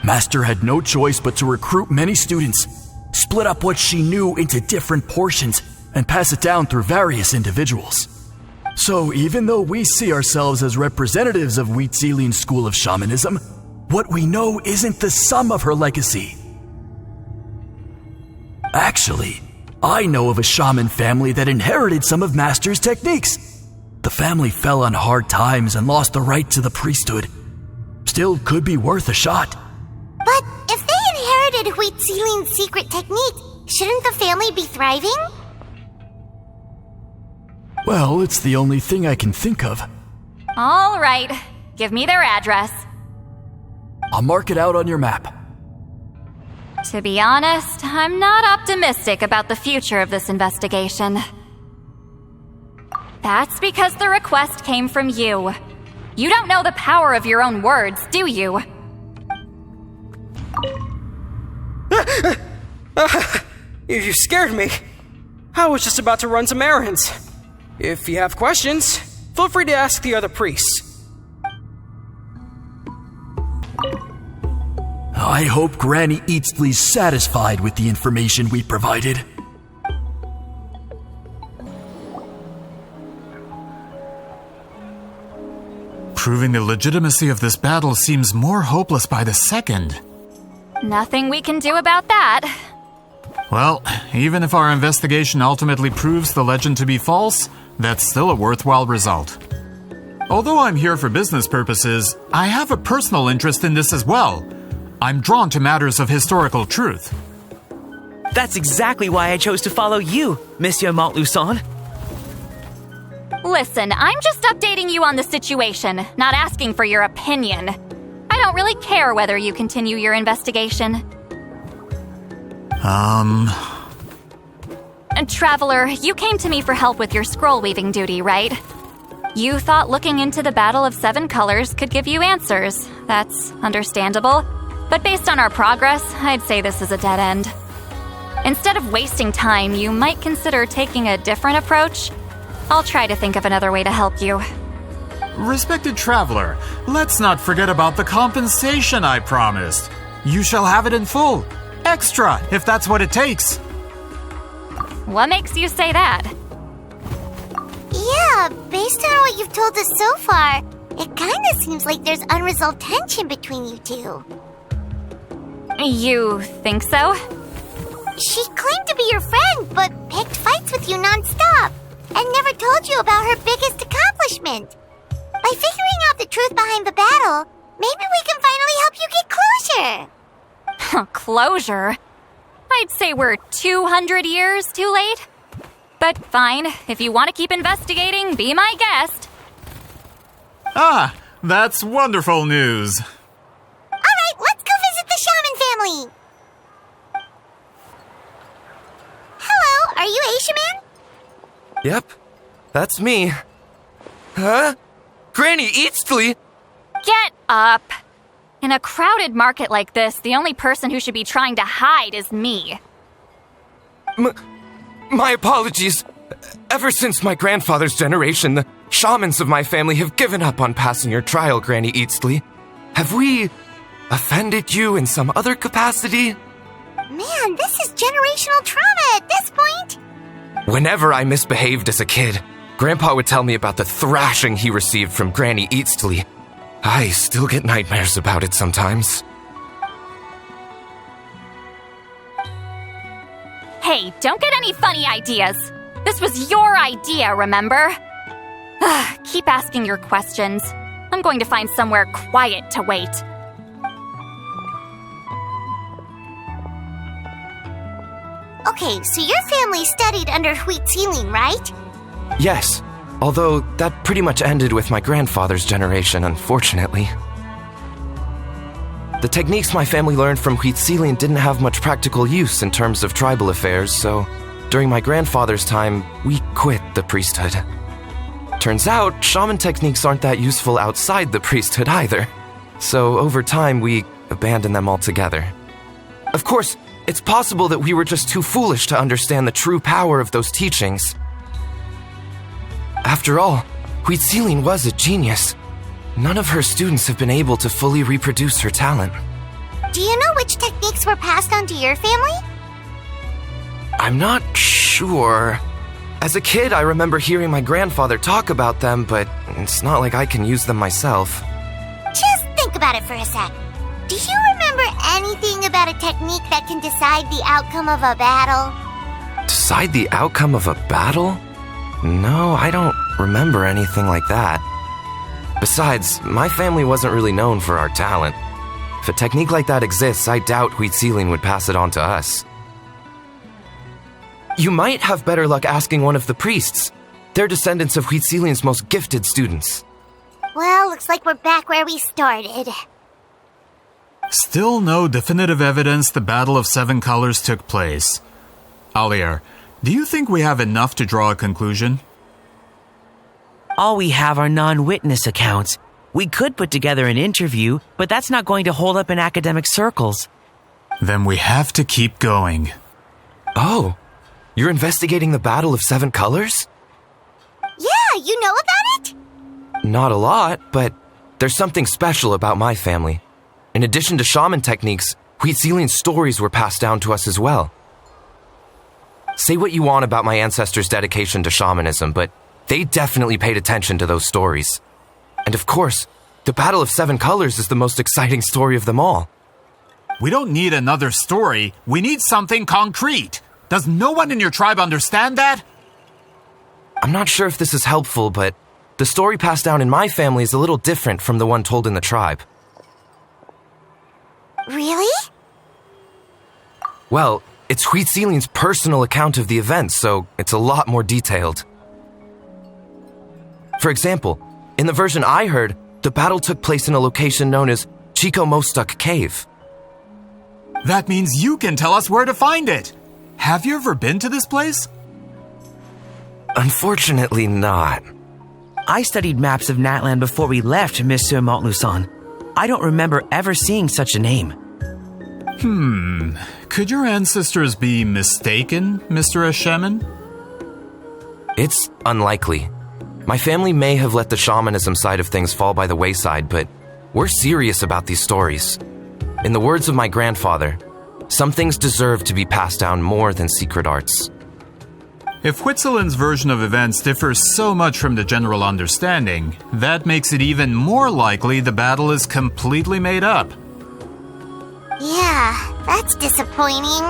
Speaker 10: Master had no choice but to recruit many students, split up what she knew into different portions, and pass it down through various individuals. So even though we see ourselves as representatives of Wheatsealing's school of shamanism, what we know isn't the sum of her legacy. Actually, I know of a shaman family that inherited some of Master's techniques. The family fell on hard times and lost the right to the priesthood. Still could be worth a shot.
Speaker 1: But if they inherited Wheatsealing's secret technique, shouldn't the family be thriving?
Speaker 10: Well, it's the only thing I can think of.
Speaker 6: All right, give me their address.
Speaker 10: I'll mark it out on your map.
Speaker 6: To be honest, I'm not optimistic about the future of this investigation. That's because the request came from you. You don't know the power of your own words, do you?
Speaker 13: You scared me. I was just about to run some errands. If you have questions, feel free to ask the other priests.
Speaker 10: I hope Granny Eatsley's satisfied with the information we provided.
Speaker 3: Proving the legitimacy of this battle seems more hopeless by the second.
Speaker 6: Nothing we can do about that.
Speaker 3: Well, even if our investigation ultimately proves the legend to be false, that's still a worthwhile result. Although I'm here for business purposes, I have a personal interest in this as well. I'm drawn to matters of historical truth.
Speaker 4: That's exactly why I chose to follow you, Monsieur Montluçon.
Speaker 6: Listen, I'm just updating you on the situation, not asking for your opinion. I don't really care whether you continue your investigation. And Traveler, you came to me for help with your scroll weaving duty, right? You thought looking into the Battle of Seven Colors could give you answers. That's understandable. But based on our progress, I'd say this is a dead end. Instead of wasting time, you might consider taking a different approach. I'll try to think of another way to help you.
Speaker 3: Respected Traveler, let's not forget about the compensation I promised. You shall have it in full. Extra, if that's what it takes.
Speaker 6: What makes you say that?
Speaker 1: Yeah, based on what you've told us so far, it kinda seems like there's unresolved tension between you two.
Speaker 6: You think so?
Speaker 1: She claimed to be your friend, but picked fights with you non-stop, and never told you about her biggest accomplishment. By figuring out the truth behind the battle, maybe we can finally help you get closure.
Speaker 6: Closure? I'd say we're 200 years too late. But fine, if you want to keep investigating, be my guest.
Speaker 3: Ah, that's wonderful news.
Speaker 1: Alright, let's go visit the shaman family. Hello, are you Aishaman?
Speaker 15: Yep, that's me. Huh? Granny Eastly?
Speaker 6: Get up! In a crowded market like this, the only person who should be trying to hide is me.
Speaker 15: My apologies. Ever since my grandfather's generation, the shamans of my family have given up on passing your trial, Granny Eastly. Have we offended you in some other capacity?
Speaker 1: Man, this is generational trauma at this point.
Speaker 15: Whenever I misbehaved as a kid, Grandpa would tell me about the thrashing he received from Granny Eastly. I still get nightmares about it sometimes.
Speaker 6: Hey, don't get any funny ideas. This was your idea, remember? Keep asking your questions. I'm going to find somewhere quiet to wait.
Speaker 1: Okay, so your family studied under wheat ceiling, right?
Speaker 15: Yes, although that pretty much ended with my grandfather's generation, unfortunately. The techniques my family learned from wheat ceiling didn't have much practical use in terms of tribal affairs, so during my grandfather's time, we quit the priesthood. Turns out, shaman techniques aren't that useful outside the priesthood either. So over time, we abandoned them altogether. Of course, it's possible that we were just too foolish to understand the true power of those teachings. After all, Wheat Ceiling was a genius. None of her students have been able to fully reproduce her talent.
Speaker 1: Do you know which techniques were passed on to your family?
Speaker 15: I'm not sure. As a kid, I remember hearing my grandfather talk about them, but it's not like I can use them myself.
Speaker 1: Just think about it for a sec. Do you remember anything about a technique that can decide the outcome of a battle?
Speaker 15: Decide the outcome of a battle? No, I don't remember anything like that. Besides, my family wasn't really known for our talent. If a technique like that exists, I doubt Wheat Ceiling would pass it on to us. You might have better luck asking one of the priests. They're descendants of Wheat Ceiling's most gifted students.
Speaker 1: Well, looks like we're back where we started.
Speaker 3: Still no definitive evidence the Battle of Seven Colors took place. Alier, do you think we have enough to draw a conclusion?
Speaker 4: All we have are non-witness accounts. We could put together an interview, but that's not going to hold up in academic circles.
Speaker 3: Then we have to keep going.
Speaker 15: Oh, you're investigating the Battle of Seven Colors?
Speaker 1: Yeah, you know about it?
Speaker 15: Not a lot, but there's something special about my family. In addition to shaman techniques, Wheat Ceiling's stories were passed down to us as well. Say what you want about my ancestors' dedication to shamanism, but they definitely paid attention to those stories. And of course, the Battle of Seven Colors is the most exciting story of them all.
Speaker 3: We don't need another story. We need something concrete. Does no one in your tribe understand that?
Speaker 15: I'm not sure if this is helpful, but the story passed down in my family is a little different from the one told in the tribe.
Speaker 1: Really?
Speaker 15: Well, it's Wheat Ceiling's personal account of the event, so it's a lot more detailed. For example, in the version I heard, the battle took place in a location known as Chico Mostuk Cave.
Speaker 3: That means you can tell us where to find it. Have you ever been to this place?
Speaker 15: Unfortunately not.
Speaker 4: I studied maps of Natlan before we left, Monsieur Montluçon. I don't remember ever seeing such a name.
Speaker 3: Could your ancestors be mistaken, Mr. Shaman?
Speaker 15: It's unlikely. My family may have let the shamanism side of things fall by the wayside, but we're serious about these stories. In the words of my grandfather, some things deserve to be passed down more than secret arts.
Speaker 3: If Whitzelin's version of events differs so much from the general understanding, that makes it even more likely the battle is completely made up.
Speaker 1: Yeah, that's disappointing.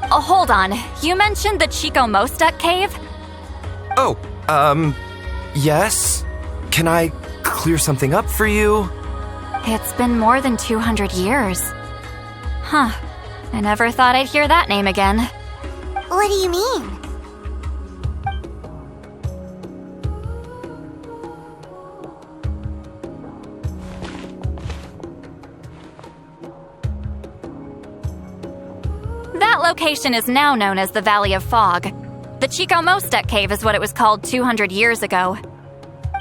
Speaker 6: Oh, hold on. You mentioned the Chico Mostuk Cave?
Speaker 15: Oh, yes? Can I clear something up for you?
Speaker 6: It's been more than 200 years. Huh. I never thought I'd hear that name again.
Speaker 1: What do you mean?
Speaker 6: That location is now known as the Valley of Fog. The Chico Mostek Cave is what it was called 200 years ago.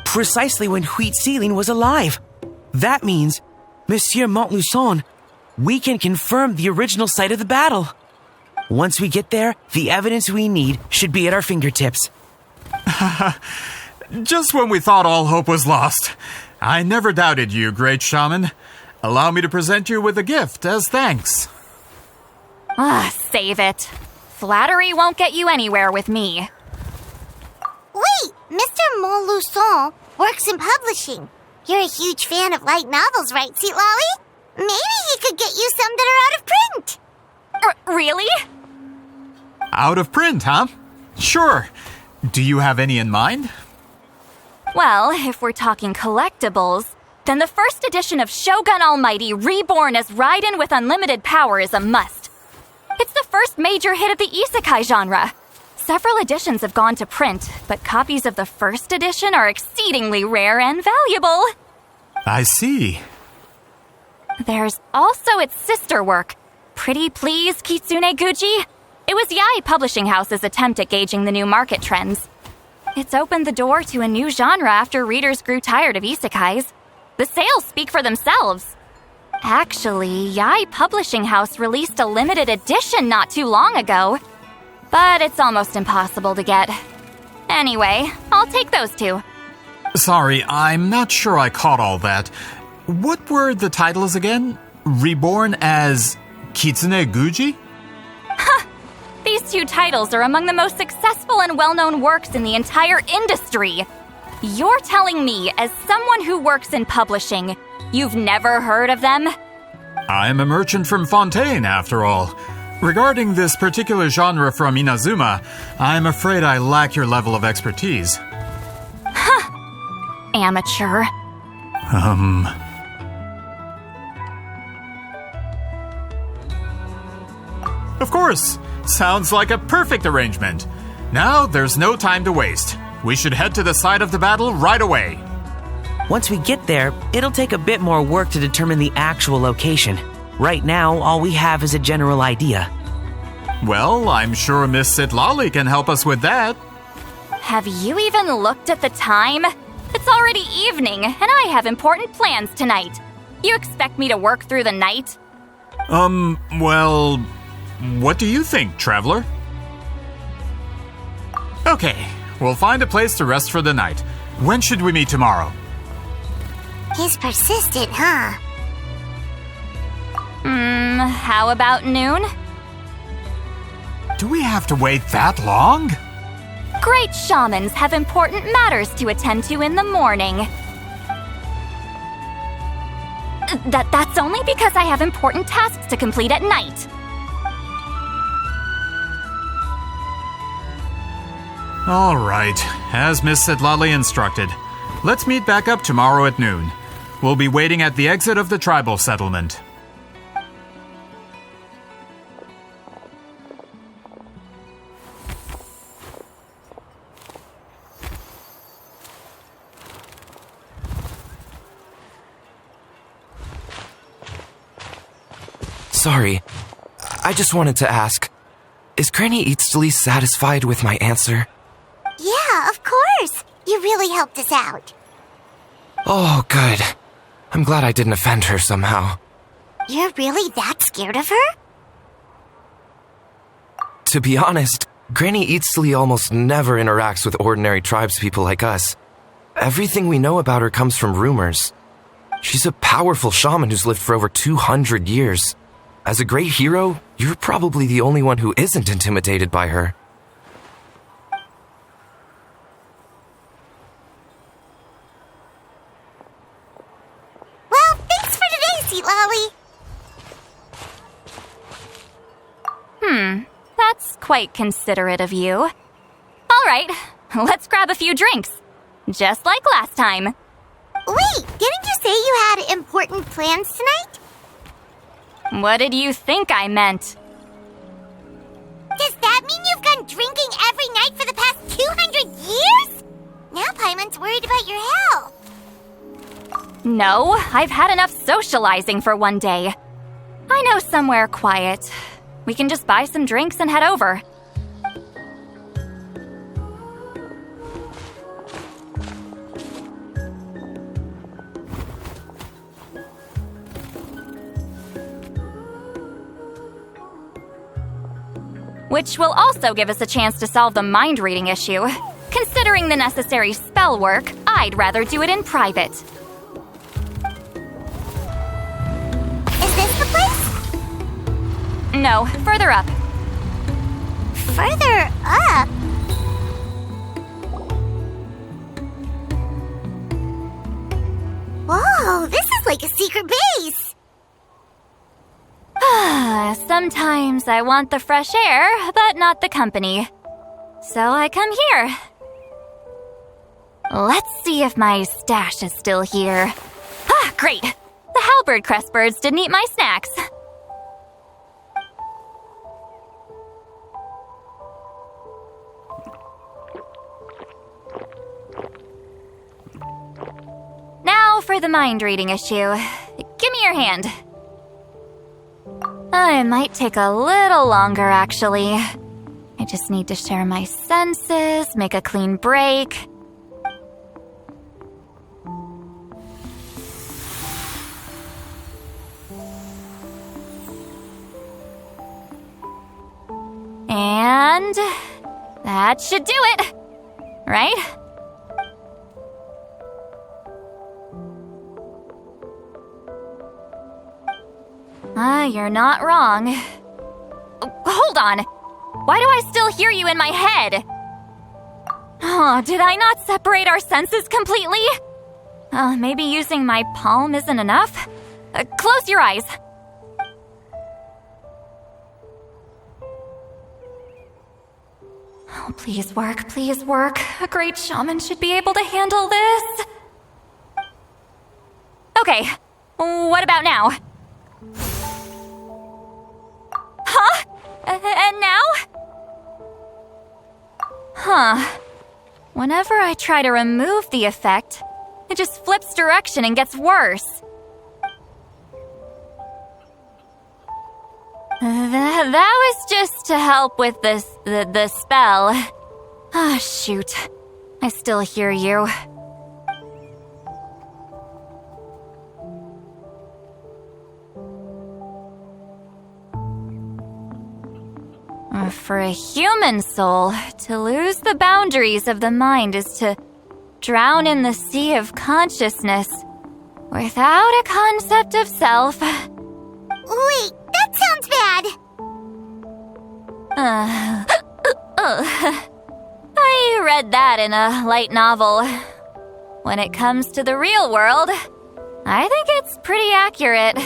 Speaker 4: Precisely when Wheat Ceiling was alive. That means, Monsieur Montluçon, we can confirm the original site of the battle. Once we get there, the evidence we need should be at our fingertips.
Speaker 3: Just when we thought all hope was lost. I never doubted you, great shaman. Allow me to present you with a gift as thanks.
Speaker 6: Save it. Flattery won't get you anywhere with me.
Speaker 1: Wait, Mr. Montluçon works in publishing. You're a huge fan of light novels, right, Seatlolly? Maybe he could get you some that are out of print.
Speaker 6: Really?
Speaker 3: Out of print, huh? Sure. Do you have any in mind?
Speaker 6: Well, if we're talking collectibles, then the first edition of Shogun Almighty reborn as Raiden with unlimited power is a must. It's the first major hit of the isekai genre. Several editions have gone to print, but copies of the first edition are exceedingly rare and valuable.
Speaker 3: I see.
Speaker 6: There's also its sister work, Pretty Please Kitsune Guji. It was Yae Publishing House's attempt at gauging the new market trends. It's opened the door to a new genre after readers grew tired of isekais. The sales speak for themselves. Actually, Yae Publishing House released a limited edition not too long ago, but it's almost impossible to get. Anyway, I'll take those two.
Speaker 3: Sorry, I'm not sure I caught all that. What were the titles again? Reborn as Kitsune Guji?
Speaker 6: These two titles are among the most successful and well-known works in the entire industry. You're telling me, as someone who works in publishing, you've never heard of them?
Speaker 3: I'm a merchant from Fontaine, after all. Regarding this particular genre from Inazuma, I'm afraid I lack your level of expertise.
Speaker 6: Amateur.
Speaker 3: Of course. Sounds like a perfect arrangement. Now, there's no time to waste. We should head to the site of the battle right away.
Speaker 4: Once we get there, it'll take a bit more work to determine the actual location. Right now, all we have is a general idea.
Speaker 3: Well, I'm sure Miss Sitlali can help us with that.
Speaker 6: Have you even looked at the time? It's already evening, and I have important plans tonight. You expect me to work through the night?
Speaker 3: Well, what do you think, traveler? Okay, we'll find a place to rest for the night. When should we meet tomorrow?
Speaker 1: He's persistent, huh?
Speaker 6: How about noon?
Speaker 3: Do we have to wait that long?
Speaker 6: Great shamans have important matters to attend to in the morning. That's only because I have important tasks to complete at night.
Speaker 3: All right, as Miss Sitlali instructed. Let's meet back up tomorrow at noon. We'll be waiting at the exit of the tribal settlement.
Speaker 15: Sorry, I just wanted to ask, is Granny Eatsley satisfied with my answer?
Speaker 1: Yeah, of course. You really helped us out.
Speaker 15: Oh, good. I'm glad I didn't offend her somehow.
Speaker 1: You're really that scared of her?
Speaker 15: To be honest, Granny Eatsley almost never interacts with ordinary tribespeople like us. Everything we know about her comes from rumors. She's a powerful shaman who's lived for over 200 years. As a great hero, you're probably the only one who isn't intimidated by her.
Speaker 1: Well, thanks for today, Seatlolly.
Speaker 6: That's quite considerate of you. All right, let's grab a few drinks. Just like last time.
Speaker 1: Wait, didn't you say you had important plans tonight?
Speaker 6: What did you think I meant?
Speaker 1: Does that mean you've gone drinking every night for the past 200 years? Now Paimon's worried about your health.
Speaker 6: No, I've had enough socializing for one day. I know somewhere quiet, We can just buy some drinks and head over. Which will also give us a chance to solve the mind reading issue. Considering the necessary spell work, I'd rather do it in private.
Speaker 1: Is this the place?
Speaker 6: No, further up.
Speaker 1: Further up? Whoa, this is like a secret base!
Speaker 6: Sometimes I want the fresh air, but not the company. So I come here. Let's see if my stash is still here. Ah, great! The halberd crest birds didn't eat my snacks. Now for the mind reading issue. Give me your hand. It might take a little longer, actually. I just need to share my senses, make a clean break. And that should do it, right? You're not wrong. Hold on. Why do I still hear you in my head? Oh, did I not separate our senses completely? Maybe using my palm isn't enough? Close your eyes. Oh, please work, please work. A great shaman should be able to handle this. Okay, what about now? Huh? And now? Huh. Whenever I try to remove the effect, it just flips direction and gets worse. That was just to help with the spell. Ah, shoot. I still hear you. For a human soul, to lose the boundaries of the mind is to drown in the sea of consciousness without a concept of self.
Speaker 1: Wait, that sounds bad.
Speaker 6: I read that in a light novel. When it comes to the real world, I think it's pretty accurate.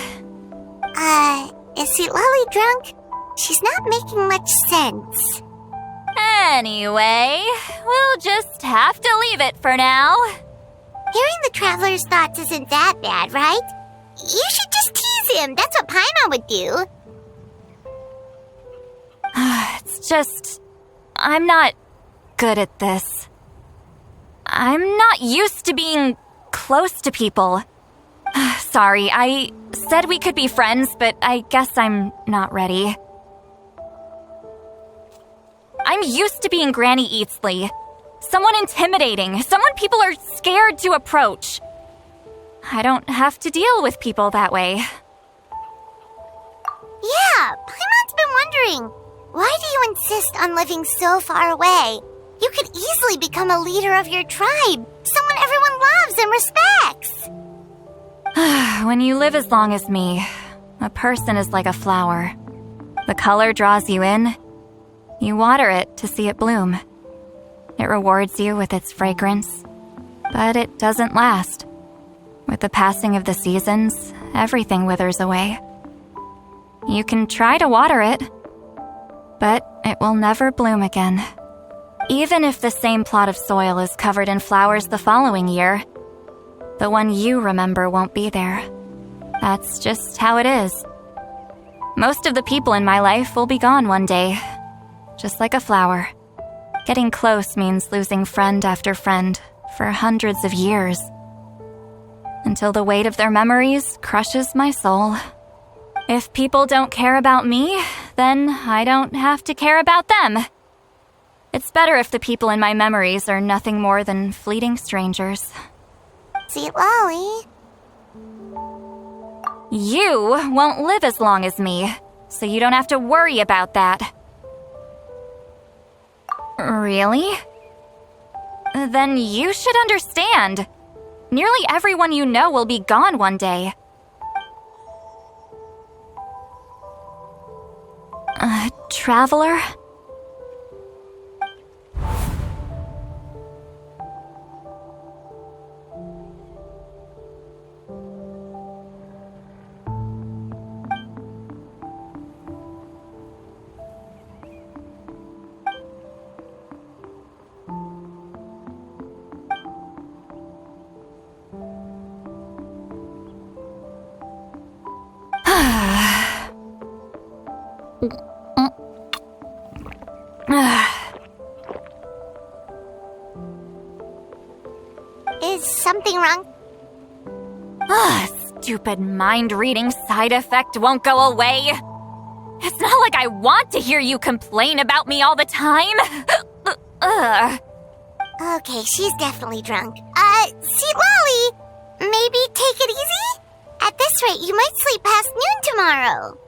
Speaker 1: Is Lolly drunk? She's not making much sense.
Speaker 6: Anyway, we'll just have to leave it for now.
Speaker 1: Hearing the traveler's thoughts isn't that bad, right? You should just tease him. That's what Paimon would do.
Speaker 6: It's just... I'm not good at this. I'm not used to being close to people. Sorry, I said we could be friends, but I guess I'm not ready. I'm used to being Granny Eatsley. Someone intimidating, someone people are scared to approach. I don't have to deal with people that way.
Speaker 1: Yeah, Paimon's been wondering, why do you insist on living so far away? You could easily become a leader of your tribe, someone everyone loves and respects.
Speaker 6: When you live as long as me, a person is like a flower. The color draws you in. You water it to see it bloom. It rewards you with its fragrance, but it doesn't last. With the passing of the seasons, everything withers away. You can try to water it, but it will never bloom again. Even if the same plot of soil is covered in flowers the following year, the one you remember won't be there. That's just how it is. Most of the people in my life will be gone one day, just like a flower. Getting close means losing friend after friend for hundreds of years, until the weight of their memories crushes my soul. If people don't care about me, then I don't have to care about them. It's better if the people in my memories are nothing more than fleeting strangers.
Speaker 1: Sweet Lolly.
Speaker 6: You won't live as long as me, so you don't have to worry about that. Really? Then you should understand. Nearly everyone you know will be gone one day. Traveler?
Speaker 1: Is something wrong?
Speaker 6: Stupid mind-reading side effect won't go away. It's not like I want to hear you complain about me all the time.
Speaker 1: Okay, she's definitely drunk. See, Lolly, maybe take it easy? At this rate, you might sleep past noon tomorrow.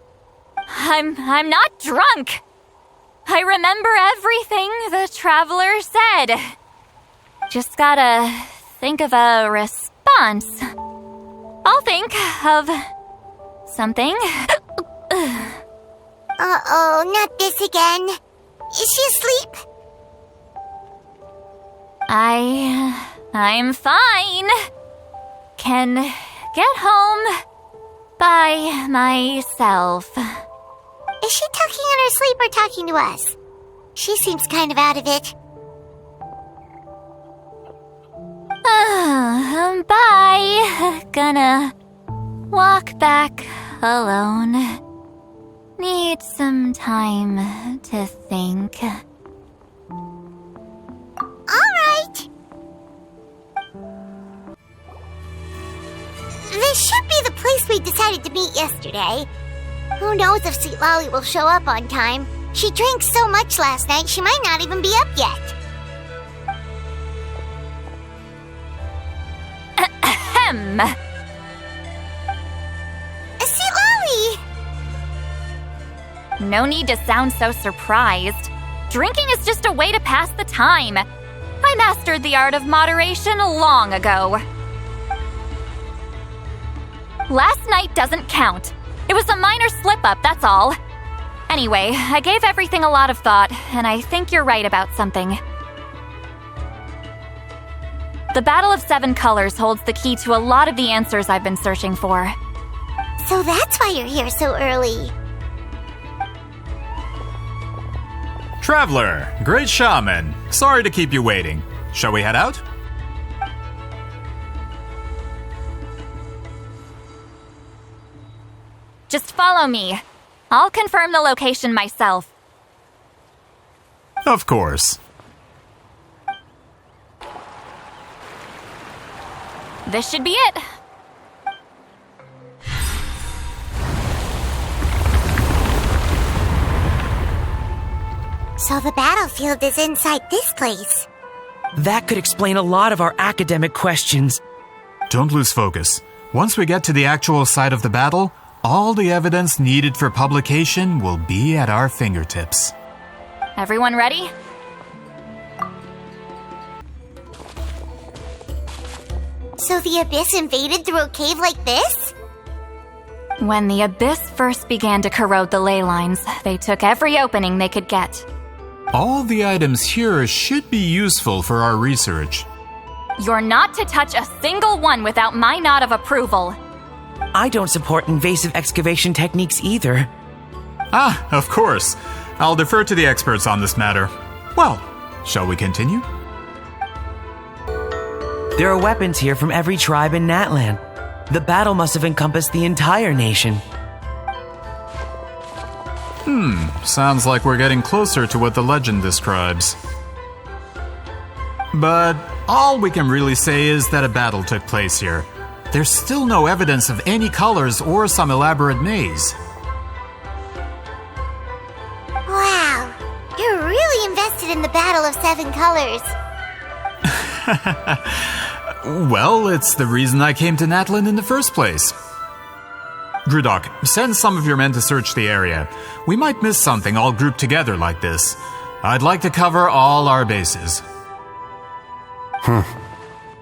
Speaker 6: I'm not drunk. I remember everything the traveler said. Just gotta think of a response. I'll think of something.
Speaker 1: Uh-oh, not this again. Is she asleep?
Speaker 6: I'm fine. Can get home by myself.
Speaker 1: Is she talking in her sleep or talking to us? She seems kind of out of it.
Speaker 6: Bye. Gonna walk back alone. Need some time to think.
Speaker 1: Alright. This should be the place we decided to meet yesterday. Who knows if Sweet Lolly will show up on time. She drank so much last night, she might not even be up yet.
Speaker 6: Ahem.
Speaker 1: Sweet Lolly!
Speaker 6: No need to sound so surprised. Drinking is just a way to pass the time. I mastered the art of moderation long ago. Last night doesn't count. It was a minor slip-up, that's all. Anyway, I gave everything a lot of thought, and I think you're right about something. The Battle of Seven Colors holds the key to a lot of the answers I've been searching for.
Speaker 1: So that's why you're here so early.
Speaker 3: Traveler, great shaman. Sorry to keep you waiting. Shall we head out?
Speaker 6: Just follow me. I'll confirm the location myself.
Speaker 3: Of course.
Speaker 6: This should be it.
Speaker 1: So the battlefield is inside this place.
Speaker 4: That could explain a lot of our academic questions.
Speaker 3: Don't lose focus. Once we get to the actual site of the battle, all the evidence needed for publication will be at our fingertips.
Speaker 6: Everyone ready?
Speaker 1: So the Abyss invaded through a cave like this?
Speaker 6: When the Abyss first began to corrode the ley lines, they took every opening they could get.
Speaker 3: All the items here should be useful for our research.
Speaker 6: You're not to touch a single one without my nod of approval.
Speaker 4: I don't support invasive excavation techniques either.
Speaker 3: Ah, of course. I'll defer to the experts on this matter. Well, shall we continue?
Speaker 4: There are weapons here from every tribe in Natlan. The battle must have encompassed the entire nation.
Speaker 3: Sounds like we're getting closer to what the legend describes. But all we can really say is that a battle took place here. There's still no evidence of any colors or some elaborate maze.
Speaker 1: really invested in the Battle of Seven Colors.
Speaker 3: Well, it's the reason I came to Natlan in the first place. Grudok, send some of your men to search the area. We might miss something all grouped together like this. I'd like to cover all our bases.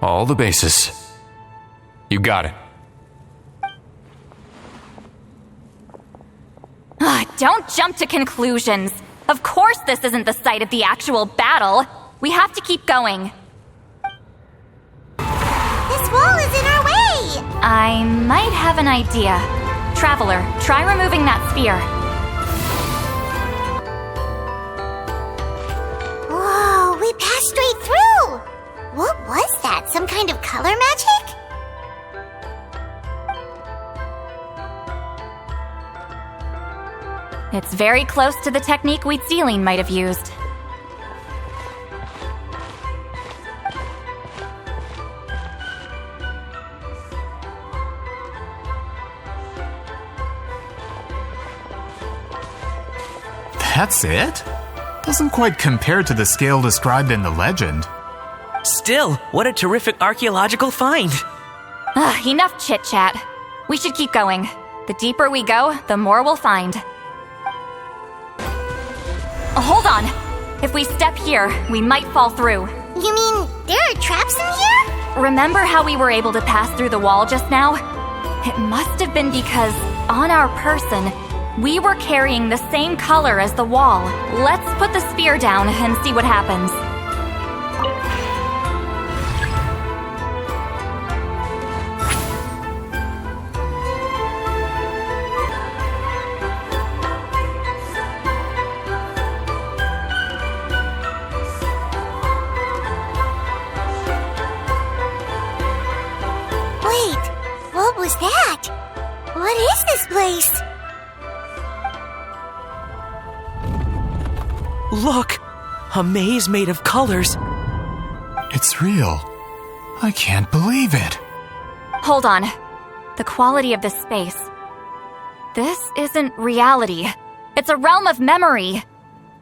Speaker 2: All the bases. You got it.
Speaker 6: Don't jump to conclusions. Of course this isn't the site of the actual battle. We have to keep going.
Speaker 1: This wall is in our way!
Speaker 6: I might have an idea. Traveler, try removing that sphere.
Speaker 1: Whoa, we passed straight through! What was that? Some kind of color magic?
Speaker 6: It's very close to the technique Wheatsealing might have used.
Speaker 3: That's it? Doesn't quite compare to the scale described in the legend.
Speaker 4: Still, what a terrific archaeological find.
Speaker 6: Enough chit-chat. We should keep going. The deeper we go, the more we'll find. Hold on. If we step here, we might fall through.
Speaker 1: You mean there are traps in here?
Speaker 6: Remember how we were able to pass through the wall just now? It must have been because, on our person, we were carrying the same color as the wall. Let's put the sphere down and see what happens.
Speaker 1: What was that? What is this place?
Speaker 4: Look! A maze made of colors.
Speaker 3: It's real. I can't believe it.
Speaker 6: Hold on. The quality of this space. This isn't reality. It's a realm of memory.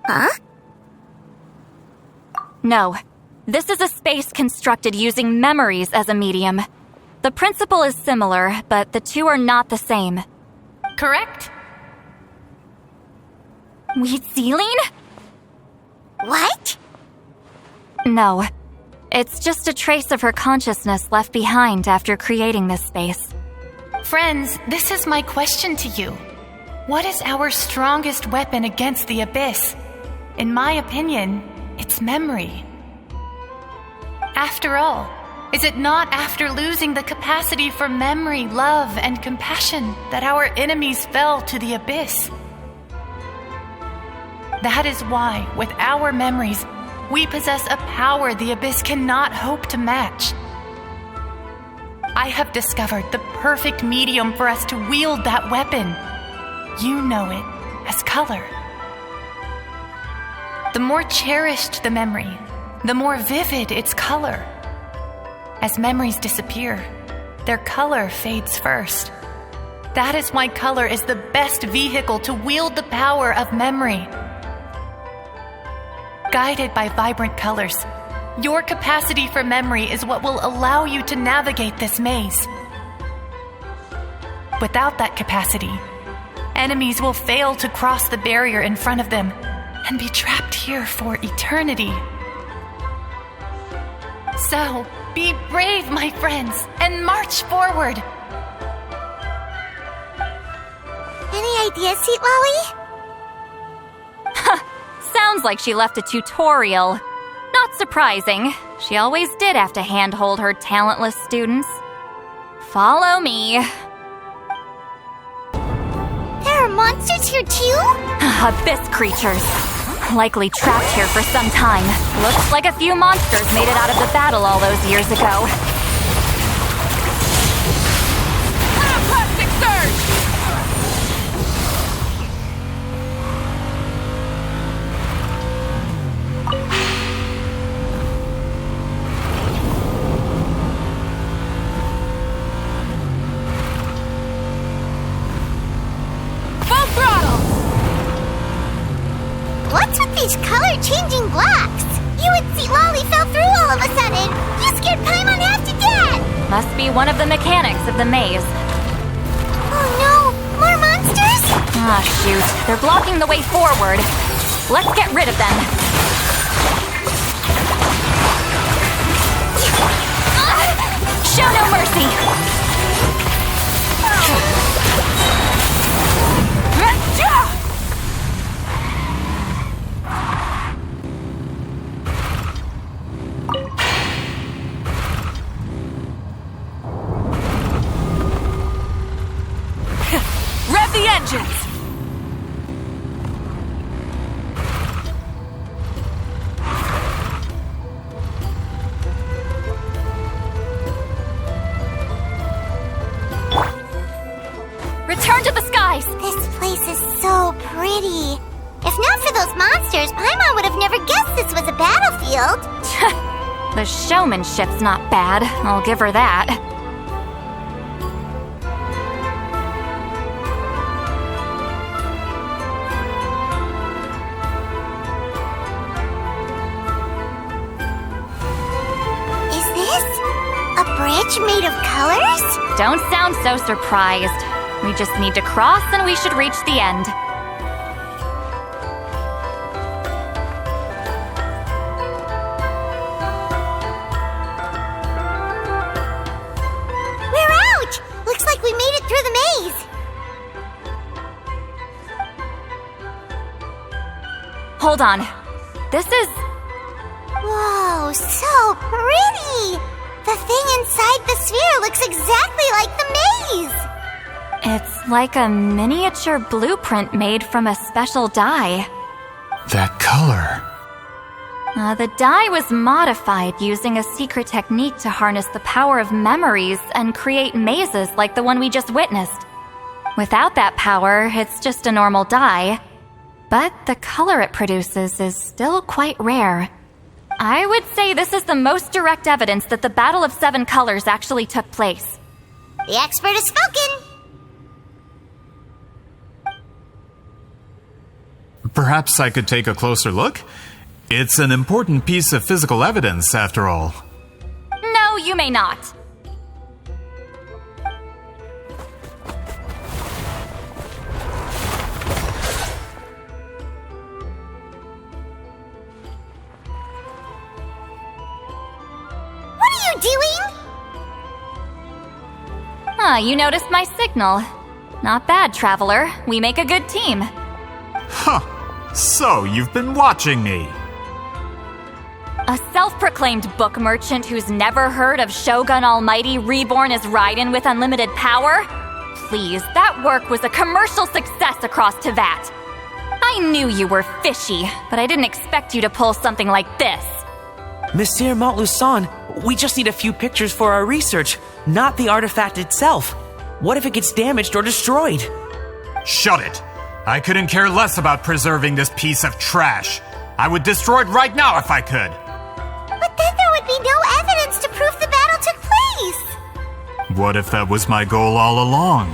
Speaker 1: Huh?
Speaker 6: No. This is a space constructed using memories as a medium. The principle is similar, but the two are not the same.
Speaker 16: Correct?
Speaker 6: Wheatsealing?
Speaker 1: What?
Speaker 6: No. It's just a trace of her consciousness left behind after creating this space.
Speaker 16: Friends, this is my question to you. What is our strongest weapon against the abyss? In my opinion, it's memory. After all, is it not after losing the capacity for memory, love, and compassion that our enemies fell to the abyss? That is why, with our memories, we possess a power the abyss cannot hope to match. I have discovered the perfect medium for us to wield that weapon. You know it as color. The more cherished the memory, the more vivid its color. As memories disappear, their color fades first. That is why color is the best vehicle to wield the power of memory. Guided by vibrant colors, your capacity for memory is what will allow you to navigate this maze. Without that capacity, enemies will fail to cross the barrier in front of them and be trapped here for eternity. So, be brave, my friends, and march forward.
Speaker 1: Any ideas, Sweet Lolly?
Speaker 6: Sounds like she left a tutorial. Not surprising. She always did have to handhold her talentless students. Follow me.
Speaker 1: There are monsters here too?
Speaker 6: Abyss creatures. Likely trapped here for some time. Looks like a few monsters made it out of the battle all those years ago.
Speaker 16: Plastic surge!
Speaker 1: these color-changing blocks? You would see Lolly fell through all of a sudden. You scared Paimon half to death.
Speaker 6: Must be one of the mechanics of the maze.
Speaker 1: Oh no, more monsters?
Speaker 6: Ah, shoot. They're blocking the way forward. Let's get rid of them. Show no mercy.
Speaker 17: Rev the engines!
Speaker 6: Return to the skies!
Speaker 1: This place is so pretty. If not for those monsters, Paimon would have never guessed this was a battlefield.
Speaker 6: The showmanship's not bad, I'll give her that.
Speaker 1: Bridge made of colors?
Speaker 6: Don't sound so surprised. We just need to cross and we should reach the end.
Speaker 1: We're out! Looks like we made it through the maze.
Speaker 6: Hold on. This is...
Speaker 1: Whoa, so pretty! The thing inside the sphere looks exactly like the maze!
Speaker 6: It's like a miniature blueprint made from a special dye.
Speaker 3: That color.
Speaker 6: The dye was modified using a secret technique to harness the power of memories and create mazes like the one we just witnessed. Without that power, it's just a normal dye. But the color it produces is still quite rare. I would say this is the most direct evidence that the Battle of Seven Colors actually took place.
Speaker 1: The expert has spoken!
Speaker 3: Perhaps I could take a closer look? It's an important piece of physical evidence, after all.
Speaker 6: No, you may not. You noticed my signal. Not bad, traveler. We make a good team.
Speaker 3: Huh. So, you've been watching me.
Speaker 6: A self-proclaimed book merchant who's never heard of Shogun Almighty reborn as Raiden with unlimited power? Please, that work was a commercial success across Teyvat. I knew you were fishy, but I didn't expect you to pull something like this.
Speaker 4: Monsieur Montluçon, we just need a few pictures for our research, not the artifact itself. What if it gets damaged or destroyed?
Speaker 3: Shut it! I couldn't care less about preserving this piece of trash. I would destroy it right now if I could.
Speaker 1: But then there would be no evidence to prove the battle took place.
Speaker 3: What if that was my goal all along?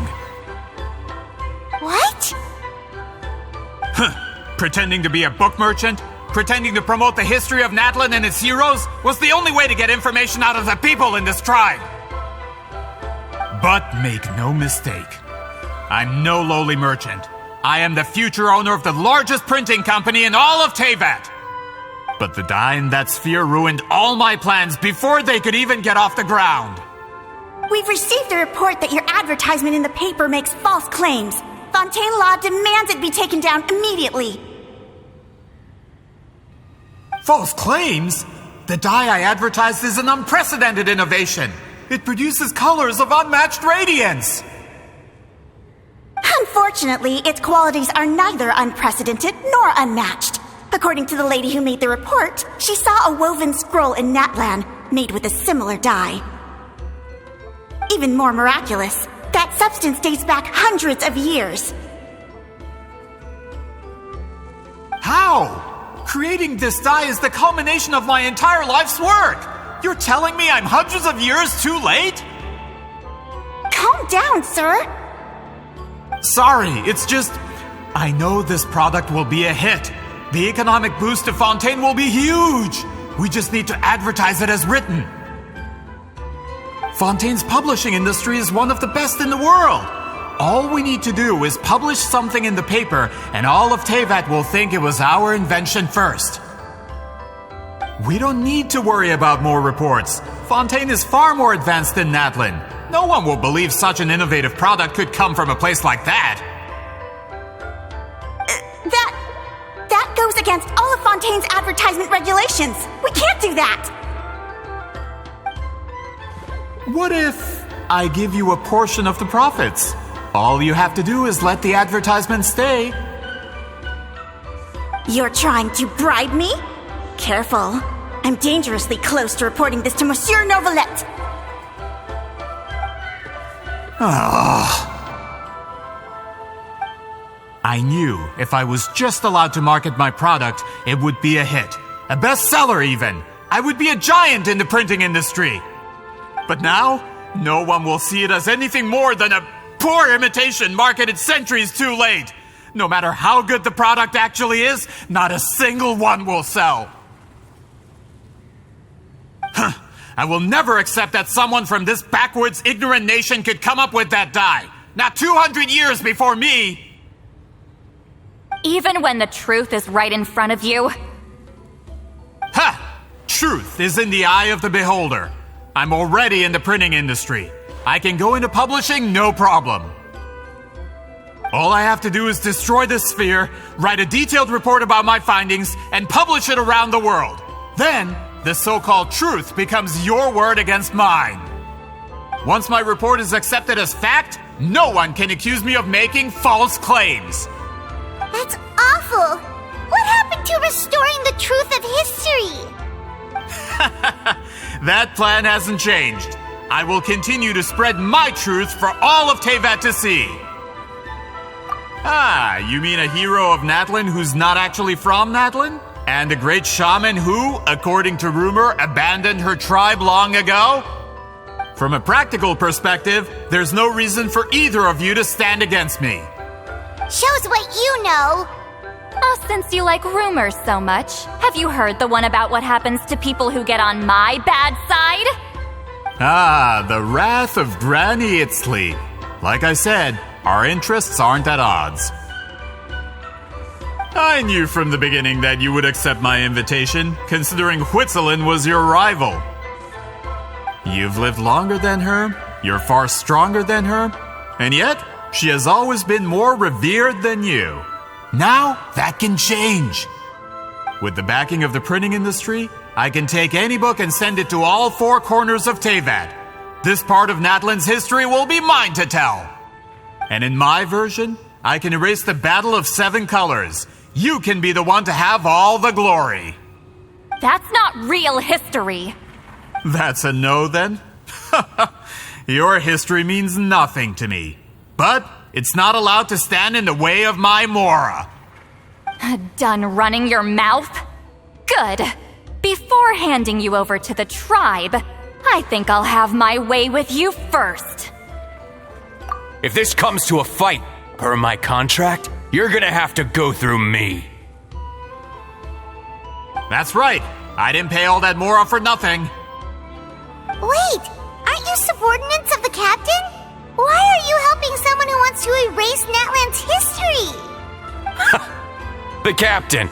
Speaker 1: What?
Speaker 3: Pretending to be a book merchant? Pretending to promote the history of Natlan and its heroes was the only way to get information out of the people in this tribe. But make no mistake, I'm no lowly merchant. I am the future owner of the largest printing company in all of Teyvat. But the dye in that sphere ruined all my plans before they could even get off the ground.
Speaker 12: We've received a report that your advertisement in the paper makes false claims. Fontaine Law demands it be taken down immediately.
Speaker 3: False claims? The dye I advertised is an unprecedented innovation. It produces colors of unmatched radiance.
Speaker 12: Unfortunately, its qualities are neither unprecedented nor unmatched. According to the lady who made the report, she saw a woven scroll in Natlan made with a similar dye. Even more miraculous, that substance dates back hundreds of years.
Speaker 3: How? Creating this dye is the culmination of my entire life's work. You're telling me I'm hundreds of years too late?
Speaker 12: Calm down, sir.
Speaker 3: Sorry, it's just... I know this product will be a hit. The economic boost to Fontaine will be huge! We just need to advertise it as written. Fontaine's publishing industry is one of the best in the world. All we need to do is publish something in the paper, and all of Teyvat will think it was our invention first. We don't need to worry about more reports. Fontaine is far more advanced than Natlan. No one will believe such an innovative product could come from a place like that.
Speaker 12: That goes against all of Fontaine's advertisement regulations. We can't do that.
Speaker 3: What if I give you a portion of the profits? All you have to do is let the advertisement stay.
Speaker 12: You're trying to bribe me? Careful. I'm dangerously close to reporting this to Monsieur Novelette.
Speaker 3: I knew if I was just allowed to market my product, it would be a hit. A bestseller even. I would be a giant in the printing industry. But now, no one will see it as anything more than a poor imitation marketed centuries too late. No matter how good the product actually is, not a single one will sell. I will never accept that someone from this backwoods, ignorant nation could come up with that dye. Not 200 years before me.
Speaker 6: Even when the truth is right in front of you?
Speaker 3: Ha! Truth is in the eye of the beholder. I'm already in the printing industry. I can go into publishing, no problem. All I have to do is destroy this sphere, write a detailed report about my findings, and publish it around the world. Then, the so-called truth becomes your word against mine. Once my report is accepted as fact, no one can accuse me of making false claims.
Speaker 1: That's awful! What happened to restoring the truth of history?
Speaker 3: That plan hasn't changed. I will continue to spread my truth for all of Teyvat to see. Ah, you mean a hero of Natlan who's not actually from Natlan? And a great shaman who, according to rumor, abandoned her tribe long ago? From a practical perspective, there's no reason for either of you to stand against me.
Speaker 1: Shows what you know.
Speaker 6: Oh, since you like rumors so much, have you heard the one about what happens to people who get on my bad side?
Speaker 3: Ah, the wrath of Granny Itzli. Like I said, our interests aren't at odds. I knew from the beginning that you would accept my invitation, considering Huitzilin was your rival. You've lived longer than her, you're far stronger than her, and yet, she has always been more revered than you. Now, that can change. With the backing of the printing industry, I can take any book and send it to all four corners of Teyvat. This part of Natlan's history will be mine to tell. And in my version, I can erase the Battle of 7 Colors. You can be the one to have all the glory.
Speaker 6: That's not real history.
Speaker 3: That's a no, then? Your history means nothing to me. But it's not allowed to stand in the way of my Mora.
Speaker 6: Done running your mouth? Good. Before handing you over to the tribe, I think I'll have my way with you first.
Speaker 2: If this comes to a fight, per my contract, you're gonna have to go through me.
Speaker 3: That's right. I didn't pay all that Mora for nothing.
Speaker 1: Wait, aren't you subordinates of the captain? Why are you helping someone who wants to erase Natlan's history?
Speaker 2: The captain.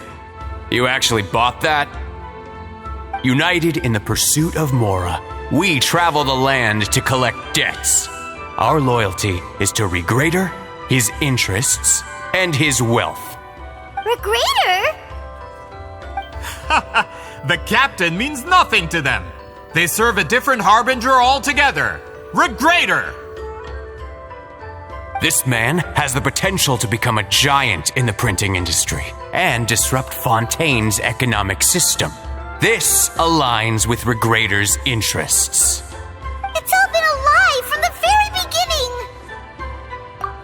Speaker 2: You actually bought that? United in the pursuit of Mora, we travel the land to collect debts. Our loyalty is to Regrator, his interests, and his wealth.
Speaker 1: Regrator?
Speaker 3: The captain means nothing to them. They serve a different harbinger altogether. Regrator!
Speaker 2: This man has the potential to become a giant in the printing industry and disrupt Fontaine's economic system. This aligns with Regrator's interests.
Speaker 1: It's all been a lie from the very beginning!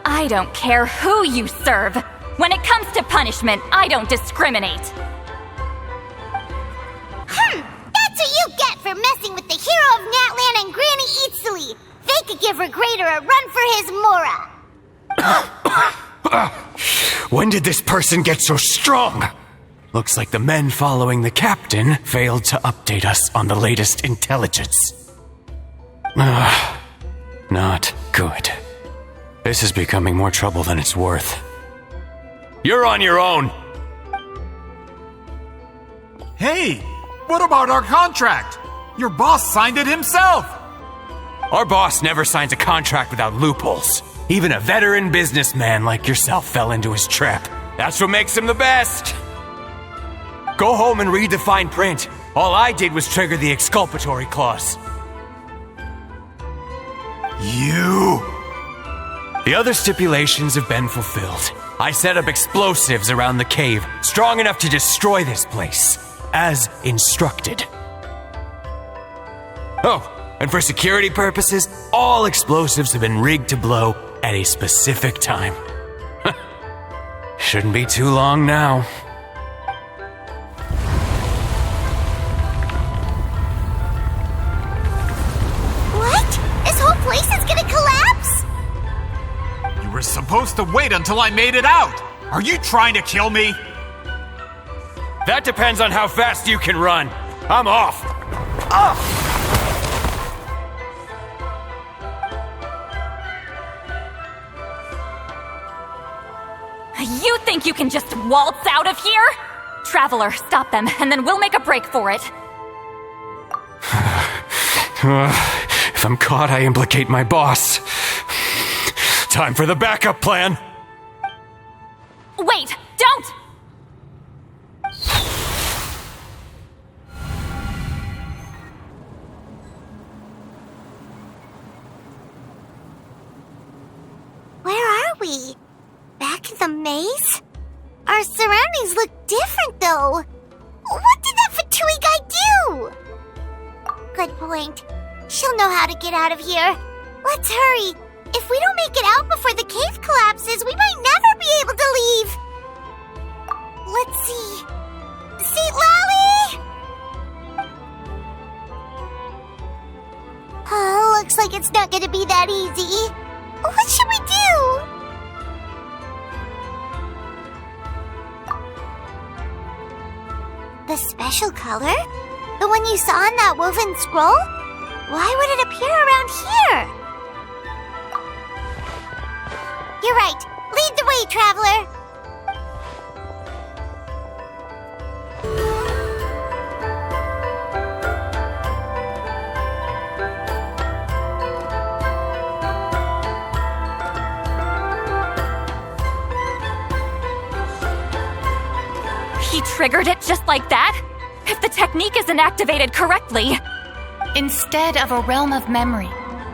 Speaker 6: I don't care who you serve. When it comes to punishment, I don't discriminate.
Speaker 1: That's what you get for messing with the hero of Natlan and Granny Itzli. They could give Regrator a run for his Mora.
Speaker 2: When did this person get so strong? Looks like the men following the captain failed to update us on the latest intelligence. Not good. This is becoming more trouble than it's worth. You're on your own!
Speaker 3: Hey, what about our contract? Your boss signed it himself!
Speaker 2: Our boss never signs a contract without loopholes. Even a veteran businessman like yourself fell into his trap. That's what makes him the best! Go home and read the fine print. All I did was trigger the exculpatory clause.
Speaker 3: You!
Speaker 2: The other stipulations have been fulfilled. I set up explosives around the cave, strong enough to destroy this place, as instructed. Oh, and for security purposes, all explosives have been rigged to blow at a specific time. Shouldn't be too long now.
Speaker 1: What? This whole place is gonna collapse?
Speaker 3: You were supposed to wait until I made it out! Are you trying to kill me?
Speaker 2: That depends on how fast you can run. I'm off. Off!
Speaker 6: You think you can just waltz out of here? Traveler, stop them, and then we'll make a break for it.
Speaker 2: If I'm caught, I implicate my boss. Time for the backup plan.
Speaker 6: Wait, don't!
Speaker 1: Where are we? Back in the maze? Our surroundings look different, though. What did that Fatui guy do? Good point. She'll know how to get out of here. Let's hurry. If we don't make it out before the cave collapses, we might never be able to leave. Let's see. Seat Lolly! Oh, looks like it's not gonna be that easy. What should we do? The special color? The one you saw in that woven scroll? Why would it appear around here? You're right. Lead the way, traveler.
Speaker 6: He triggered it just like that? If the technique isn't activated correctly...
Speaker 16: Instead of a realm of memory,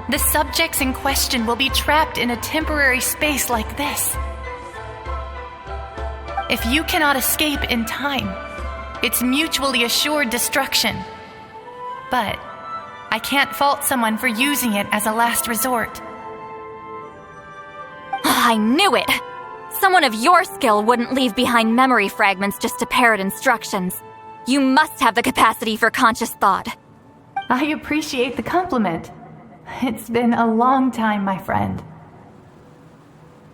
Speaker 16: the subjects in question will be trapped in a temporary space like this. If you cannot escape in time, it's mutually assured destruction. But I can't fault someone for using it as a last resort.
Speaker 6: I knew it! Someone of your skill wouldn't leave behind memory fragments just to parrot instructions. You must have the capacity for conscious thought.
Speaker 16: I appreciate the compliment. It's been a long time, my friend.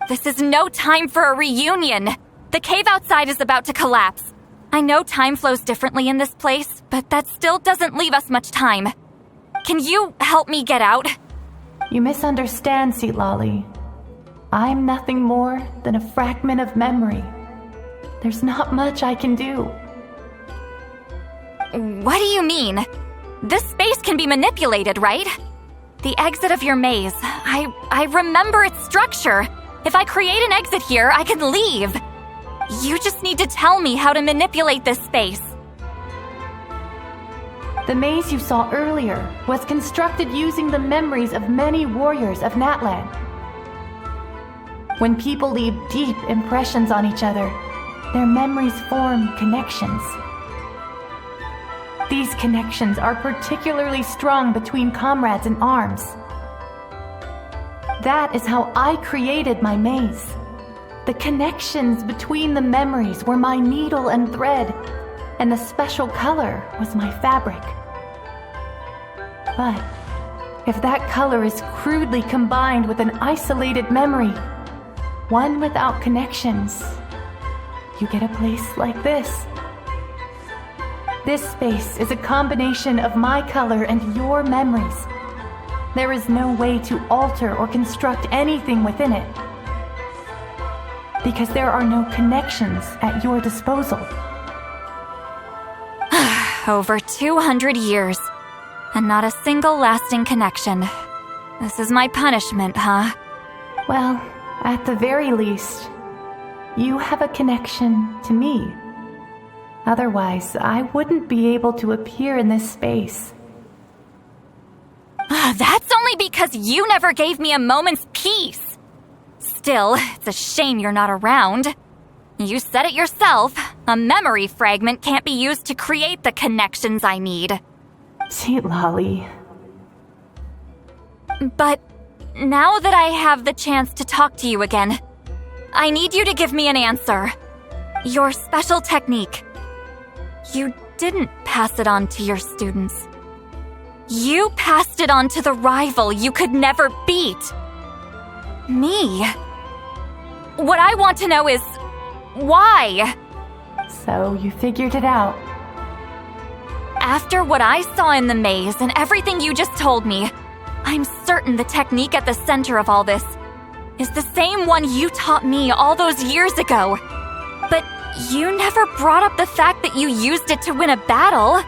Speaker 6: This is no time for a reunion. The cave outside is about to collapse. I know time flows differently in this place, but that still doesn't leave us much time. Can you help me get out?
Speaker 16: You misunderstand, Seatlali. I'm nothing more than a fragment of memory. There's not much I can do.
Speaker 6: What do you mean? This space can be manipulated, right? The exit of your maze. I remember its structure. If I create an exit here, I can leave. You just need to tell me how to manipulate this space.
Speaker 16: The maze you saw earlier was constructed using the memories of many warriors of Natlan. When people leave deep impressions on each other, their memories form connections. These connections are particularly strong between comrades in arms. That is how I created my maze. The connections between the memories were my needle and thread, and the special color was my fabric. But if that color is crudely combined with an isolated memory, one without connections, you get a place like this. This space is a combination of my color and your memories. There is no way to alter or construct anything within it, because there are no connections at your disposal.
Speaker 6: Over 200 years, and not a single lasting connection. This is my punishment, huh?
Speaker 16: Well, at the very least, you have a connection to me. Otherwise, I wouldn't be able to appear in this space.
Speaker 6: That's only because you never gave me a moment's peace. Still, it's a shame you're not around. You said it yourself. A memory fragment can't be used to create the connections I need.
Speaker 16: Sweet Lolly.
Speaker 6: But now that I have the chance to talk to you again, I need you to give me an answer. Your special technique. You didn't pass it on to your students. You passed it on to the rival you could never beat. Me. What I want to know is, why?
Speaker 16: So you figured it out.
Speaker 6: After what I saw in the maze and everything you just told me, I'm certain the technique at the center of all this is the same one you taught me all those years ago. But you never brought up the fact that you used it to win a battle.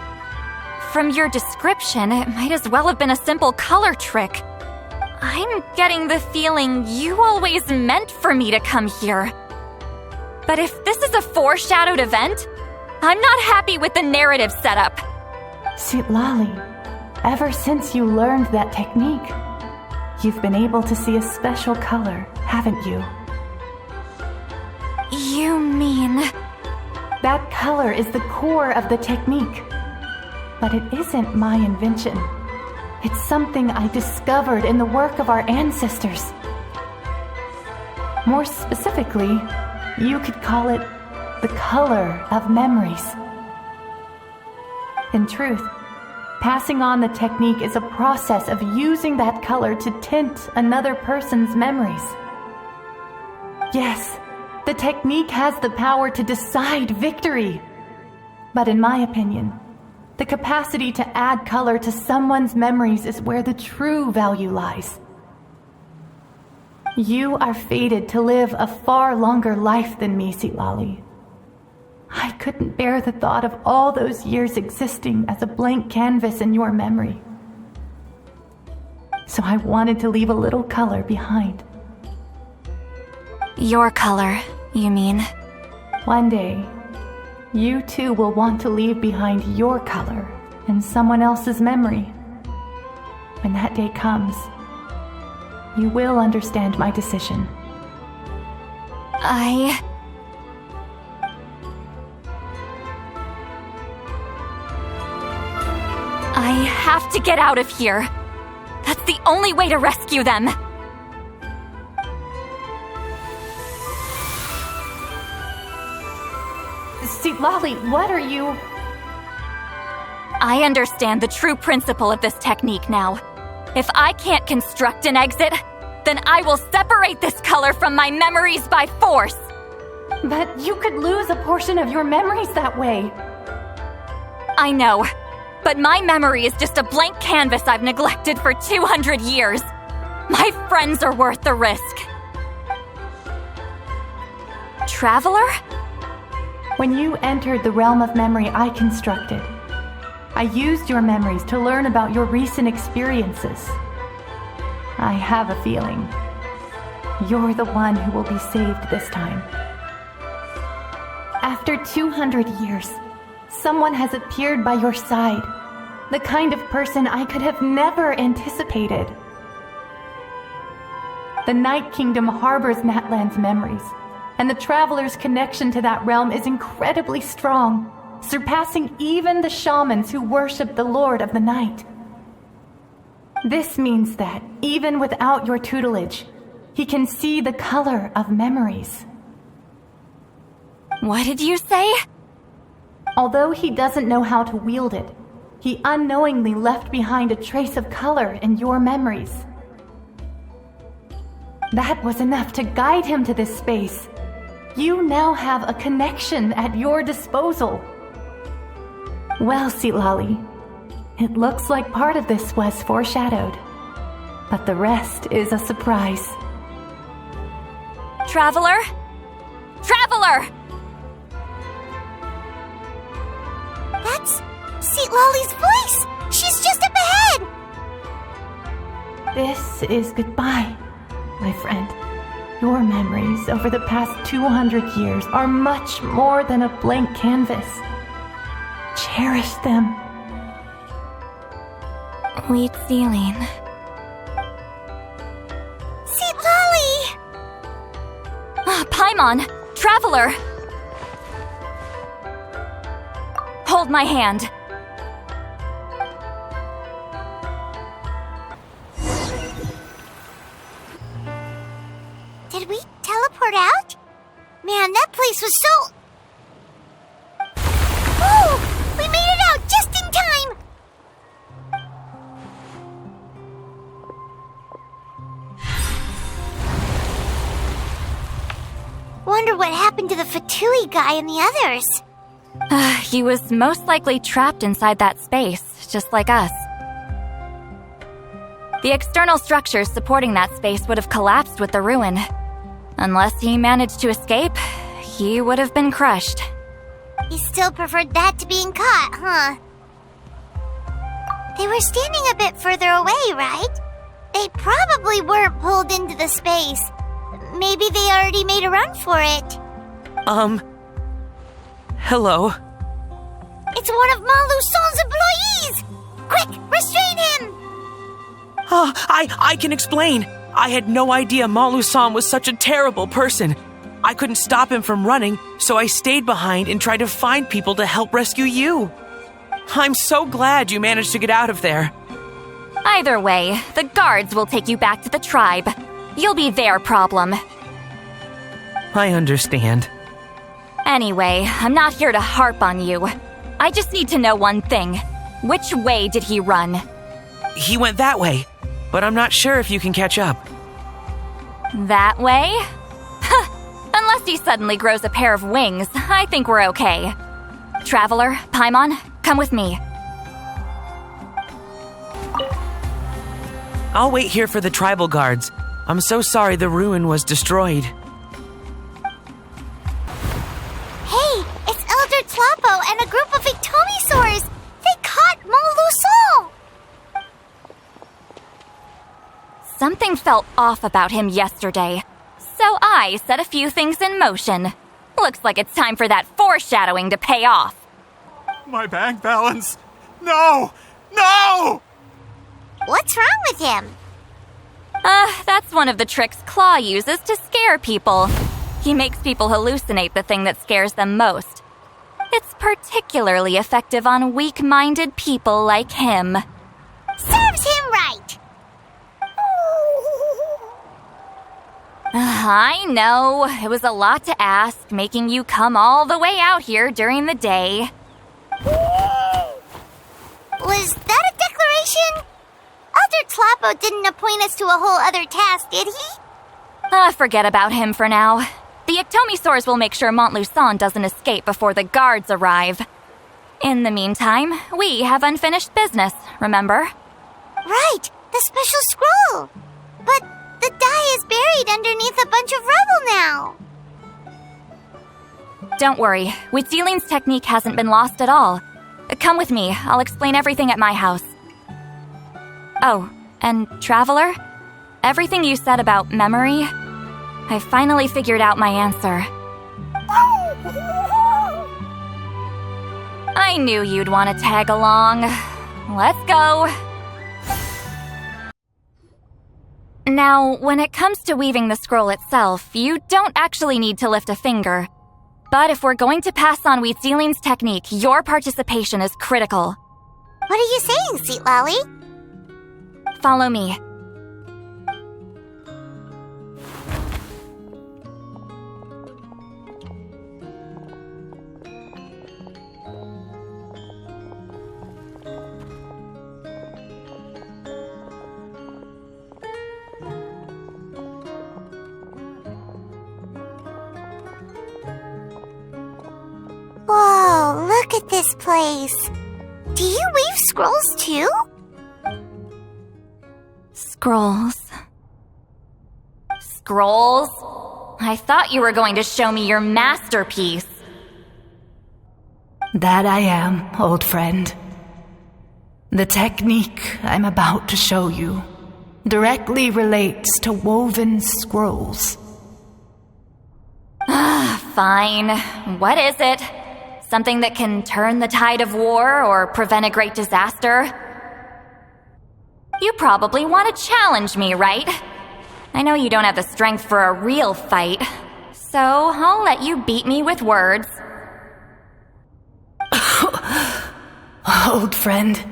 Speaker 6: From your description, it might as well have been a simple color trick. I'm getting the feeling you always meant for me to come here. But if this is a foreshadowed event, I'm not happy with the narrative setup.
Speaker 16: Sweet Lolly, ever since you learned that technique, you've been able to see a special color, haven't you?
Speaker 6: You mean...
Speaker 16: That color is the core of the technique. But it isn't my invention. It's something I discovered in the work of our ancestors. More specifically, you could call it the color of memories. In truth, passing on the technique is a process of using that color to tint another person's memories. Yes, the technique has the power to decide victory. But in my opinion, the capacity to add color to someone's memories is where the true value lies. You are fated to live a far longer life than me, Sweet Lolly. I couldn't bear the thought of all those years existing as a blank canvas in your memory. So I wanted to leave a little color behind.
Speaker 6: Your color, you mean?
Speaker 16: One day, you too will want to leave behind your color in someone else's memory. When that day comes, you will understand my decision.
Speaker 6: I have to get out of here. That's the only way to rescue them.
Speaker 16: Sweet Lolly, what are you...
Speaker 6: I understand the true principle of this technique now. If I can't construct an exit, then I will separate this color from my memories by force.
Speaker 16: But you could lose a portion of your memories that way.
Speaker 6: I know, but my memory is just a blank canvas I've neglected for 200 years. My friends are worth the risk. Traveler?
Speaker 16: When you entered the realm of memory I constructed, I used your memories to learn about your recent experiences. I have a feeling you're the one who will be saved this time. After 200 years, someone has appeared by your side, the kind of person I could have never anticipated. The Night Kingdom harbors Natlan's memories, and the traveler's connection to that realm is incredibly strong, surpassing even the shamans who worship the Lord of the Night. This means that, even without your tutelage, he can see the color of memories.
Speaker 6: What did you say?
Speaker 16: Although he doesn't know how to wield it, he unknowingly left behind a trace of color in your memories. That was enough to guide him to this space. You now have a connection at your disposal. Well, Sitlali, it looks like part of this was foreshadowed, but the rest is a surprise.
Speaker 6: Traveler? Traveler!
Speaker 1: That's Sitlali's voice! She's just up ahead!
Speaker 16: This is goodbye, my friend. Your memories over the past 200 years are much more than a blank canvas. Cherish them.
Speaker 6: Huitzilin.
Speaker 1: Sitlali!
Speaker 6: Paimon! Traveler! Hold my hand.
Speaker 1: Did we teleport out? Man, that place was so... Oh! We made it out just in time! Wonder what happened to the Fatui guy and the others.
Speaker 6: He was most likely trapped inside that space, just like us. The external structures supporting that space would have collapsed with the ruin. Unless he managed to escape, he would have been crushed.
Speaker 1: He still preferred that to being caught, huh? They were standing a bit further away, right? They probably weren't pulled into the space. Maybe they already made a run for it.
Speaker 4: Hello?
Speaker 1: It's one of Malu Son's employees! Quick, restrain him!
Speaker 4: Oh, I can explain. I had no idea Malu-san was such a terrible person. I couldn't stop him from running, so I stayed behind and tried to find people to help rescue you. I'm so glad you managed to get out of there.
Speaker 6: Either way, the guards will take you back to the tribe. You'll be their problem.
Speaker 4: I understand.
Speaker 6: Anyway, I'm not here to harp on you. I just need to know one thing. Which way did he run?
Speaker 4: He went that way, but I'm not sure if you can catch up.
Speaker 6: That way? Unless he suddenly grows a pair of wings, I think we're okay. Traveler, Paimon, come with me.
Speaker 4: I'll wait here for the tribal guards. I'm so sorry the ruin was destroyed.
Speaker 1: Hey, it's Elder Tlapo and a group of Victomisaurs! They caught Malu Son!
Speaker 6: Something felt off about him yesterday, so I set a few things in motion. Looks like it's time for that foreshadowing to pay off.
Speaker 3: My bank balance! No! No!
Speaker 1: What's wrong with him?
Speaker 6: That's one of the tricks Claw uses to scare people. He makes people hallucinate the thing that scares them most. It's particularly effective on weak-minded people like him.
Speaker 1: Serves him right!
Speaker 6: I know, it was a lot to ask, making you come all the way out here during the day.
Speaker 1: Was that a declaration? Elder Tlapo didn't appoint us to a whole other task, did he?
Speaker 6: Forget about him for now. The Ectomisaurs will make sure Montluçon doesn't escape before the guards arrive. In the meantime, we have unfinished business, remember?
Speaker 1: Right, the special scroll. But the die is buried underneath a bunch of rubble now.
Speaker 6: Don't worry, Huitzilin's technique hasn't been lost at all. Come with me, I'll explain everything at my house. Oh, and Traveler? Everything you said about memory, I finally figured out my answer. I knew you'd want to tag along. Let's go. Now, when it comes to weaving the scroll itself, you don't actually need to lift a finger. But if we're going to pass on Huitzilin's technique, your participation is critical.
Speaker 1: What are you saying, Sitlali?
Speaker 6: Follow me.
Speaker 1: Whoa, look at this place. Do you weave scrolls too?
Speaker 6: Scrolls. Scrolls? I thought you were going to show me your masterpiece.
Speaker 16: That I am, old friend. The technique I'm about to show you directly relates to woven scrolls.
Speaker 6: Fine. What is it? Something that can turn the tide of war or prevent a great disaster? You probably want to challenge me, right? I know you don't have the strength for a real fight, so I'll let you beat me with words.
Speaker 16: Old friend,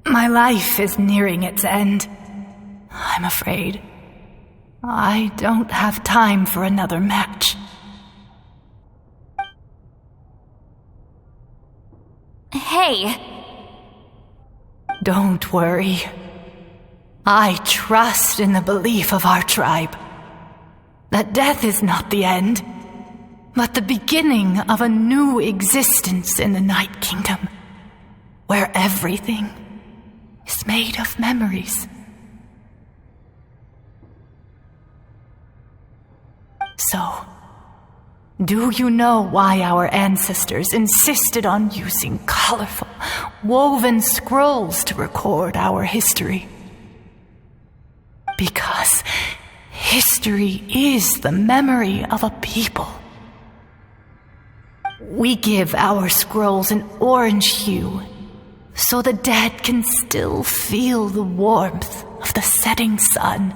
Speaker 16: my life is nearing its end. I'm afraid I don't have time for another match.
Speaker 6: Hey.
Speaker 16: Don't worry. I trust in the belief of our tribe that death is not the end, but the beginning of a new existence in the Night Kingdom, where everything is made of memories. So, do you know why our ancestors insisted on using colorful, woven scrolls to record our history? Because history is the memory of a people. We give our scrolls an orange hue so the dead can still feel the warmth of the setting sun.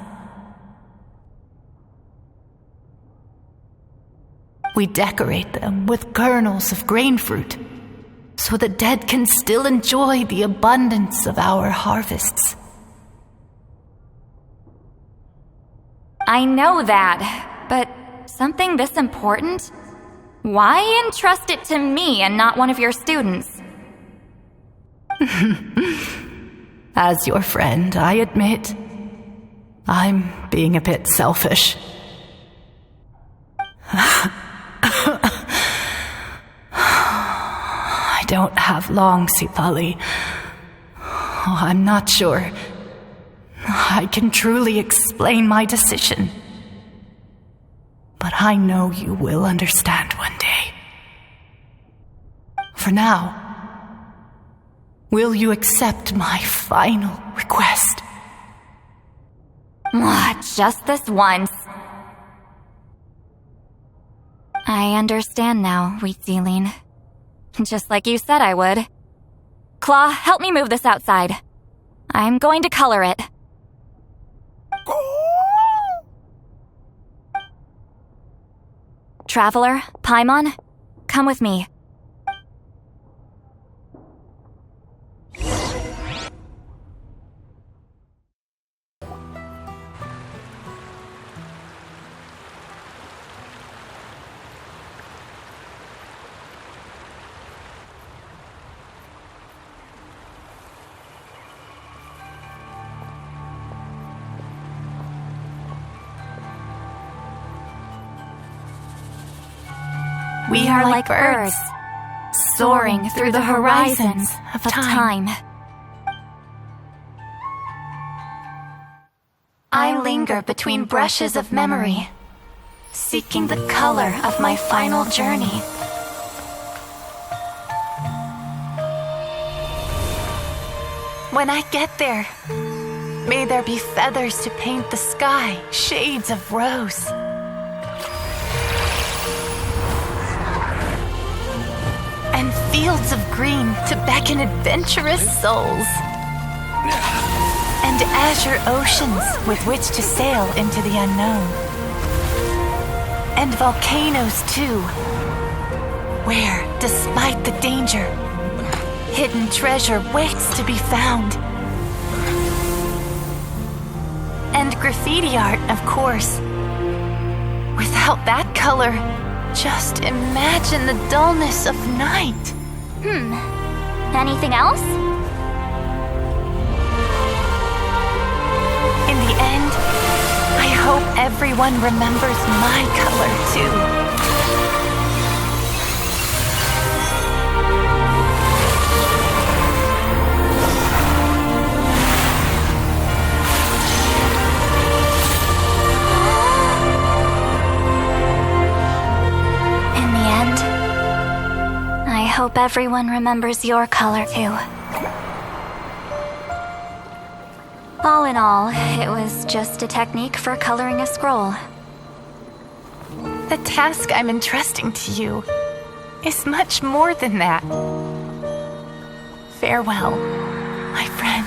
Speaker 16: We decorate them with kernels of grain fruit so the dead can still enjoy the abundance of our harvests.
Speaker 6: I know that, but something this important? Why entrust it to me and not one of your students?
Speaker 16: As your friend, I admit, I'm being a bit selfish. I don't have long, Sipali. Oh, I'm not sure I can truly explain my decision. But I know you will understand one day. For now, will you accept my final request?
Speaker 6: Just this once. I understand now, Wheatsealing. Just like you said I would. Claw, help me move this outside. I'm going to color it. Traveler, Paimon, come with me.
Speaker 16: We are like birds, soaring through the horizons of time. I linger between brushes of memory, seeking the color of my final journey. When I get there, may there be feathers to paint the sky, shades of rose. And fields of green to beckon adventurous souls. And azure oceans with which to sail into the unknown. And volcanoes too, where, despite the danger, hidden treasure waits to be found. And graffiti art, of course. Without that color, just imagine the dullness of night.
Speaker 6: Anything else?
Speaker 16: In the end, I hope everyone remembers my color too.
Speaker 6: hope everyone remembers your color too. All in all, it was just a technique for coloring a scroll.
Speaker 16: The task I'm entrusting to you is much more than that. Farewell, my friend.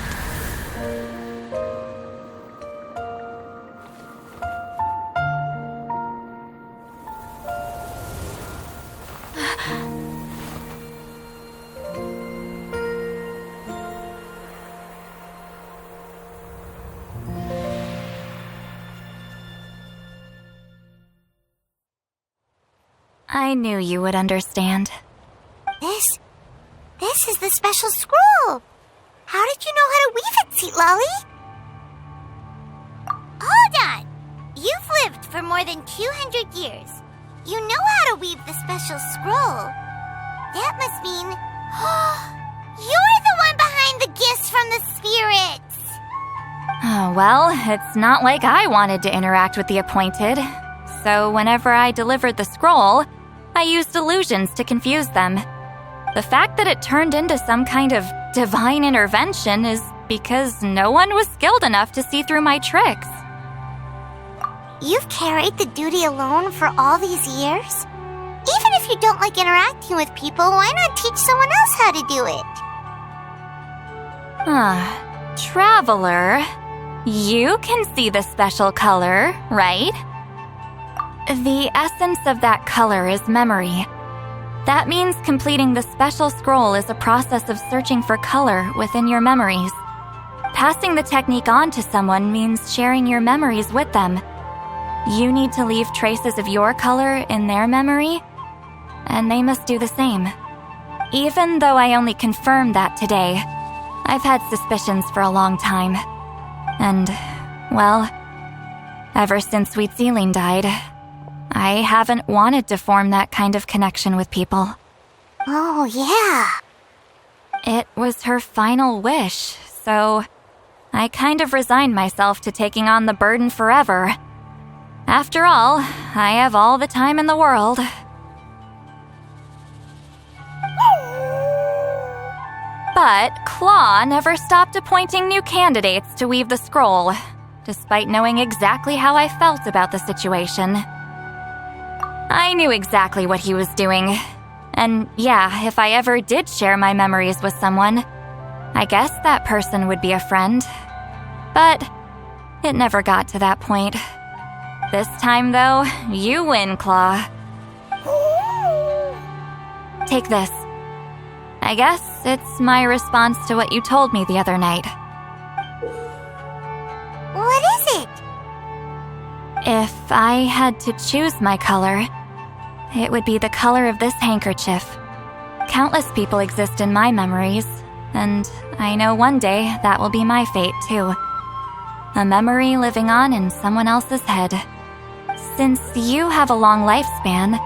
Speaker 6: I knew you would understand.
Speaker 1: This is the special scroll. How did you know how to weave it, Seat Lolly? Hold on. You've lived for more than 200 years. You know how to weave the special scroll. That must mean... you're the one behind the gifts from the spirits.
Speaker 6: Oh, well, it's not like I wanted to interact with the appointed. So whenever I delivered the scroll, I used illusions to confuse them. The fact that it turned into some kind of divine intervention is because no one was skilled enough to see through my tricks.
Speaker 1: You've carried the duty alone for all these years? Even if you don't like interacting with people, why not teach someone else how to do it?
Speaker 6: Traveler, you can see the special color, right? The essence of that color is memory. That means completing the special scroll is a process of searching for color within your memories. Passing the technique on to someone means sharing your memories with them. You need to leave traces of your color in their memory, and they must do the same. Even though I only confirmed that today, I've had suspicions for a long time. And, well, ever since Sweet Celine died, I haven't wanted to form that kind of connection with people.
Speaker 1: Oh, yeah.
Speaker 6: It was her final wish, so I kind of resigned myself to taking on the burden forever. After all, I have all the time in the world. But Claw never stopped appointing new candidates to weave the scroll, despite knowing exactly how I felt about the situation. I knew exactly what he was doing. And yeah, if I ever did share my memories with someone, I guess that person would be a friend. But it never got to that point. This time, though, you win, Claw. Take this. I guess it's my response to what you told me the other night.
Speaker 1: What is it?
Speaker 6: If I had to choose my color, it would be the color of this handkerchief. Countless people exist in my memories, and I know one day that will be my fate, too. A memory living on in someone else's head. Since you have a long lifespan,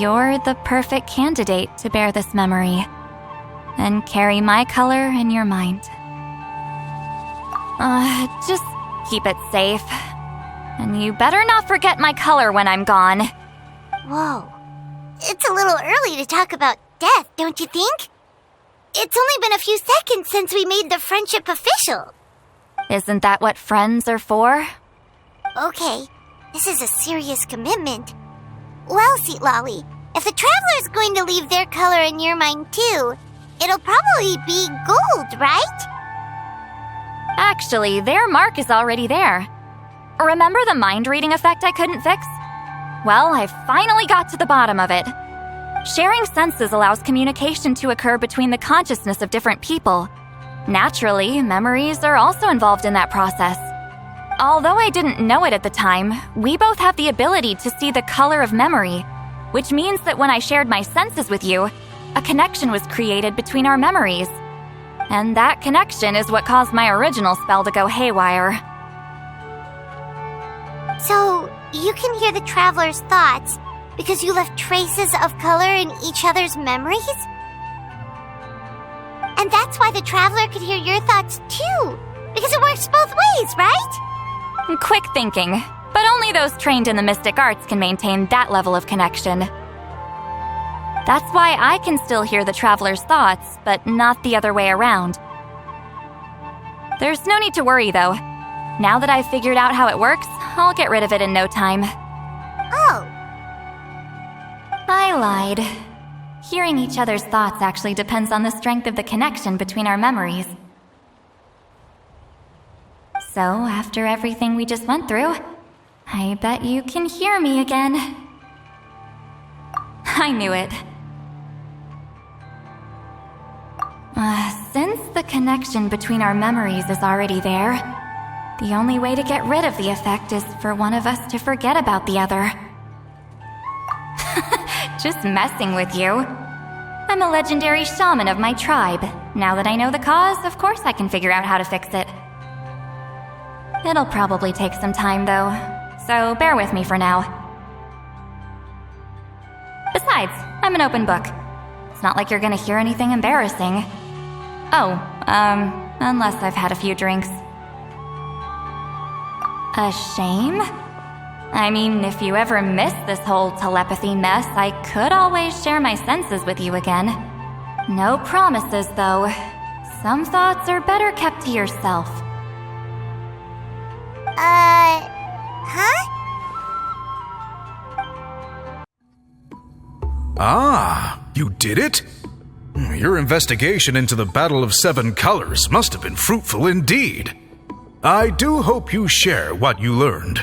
Speaker 6: you're the perfect candidate to bear this memory and carry my color in your mind. Just keep it safe. And you better not forget my color when I'm gone.
Speaker 1: Whoa. It's a little early to talk about death, don't you think? It's only been a few seconds since we made the friendship official.
Speaker 6: Isn't that what friends are for?
Speaker 1: Okay, this is a serious commitment. Well, Seat Lolly, if the traveler's going to leave their color in your mind too, it'll probably be gold, right?
Speaker 6: Actually, their mark is already there. Remember the mind reading effect I couldn't fix? Well, I finally got to the bottom of it. Sharing senses allows communication to occur between the consciousness of different people. Naturally, memories are also involved in that process. Although I didn't know it at the time, we both have the ability to see the color of memory, which means that when I shared my senses with you, a connection was created between our memories. And that connection is what caused my original spell to go haywire.
Speaker 1: So, you can hear the traveler's thoughts because you left traces of color in each other's memories? And that's why the traveler could hear your thoughts too, because it works both ways, right?
Speaker 6: Quick thinking, but only those trained in the mystic arts can maintain that level of connection. That's why I can still hear the traveler's thoughts, but not the other way around. There's no need to worry, though. Now that I've figured out how it works, I'll get rid of it in no time.
Speaker 1: Oh.
Speaker 6: I lied. Hearing each other's thoughts actually depends on the strength of the connection between our memories. So, after everything we just went through, I bet you can hear me again. I knew it. Since the connection between our memories is already there, the only way to get rid of the effect is for one of us to forget about the other. Just messing with you. I'm a legendary shaman of my tribe. Now that I know the cause, of course I can figure out how to fix it. It'll probably take some time, though, so bear with me for now. Besides, I'm an open book. It's not like you're gonna hear anything embarrassing. Oh, unless I've had a few drinks. A shame? I mean, if you ever miss this whole telepathy mess, I could always share my senses with you again. No promises, though. Some thoughts are better kept to yourself.
Speaker 1: Huh?
Speaker 14: Ah, you did it? Your investigation into the Battle of Seven Colors must have been fruitful indeed. I do hope you share what you learned.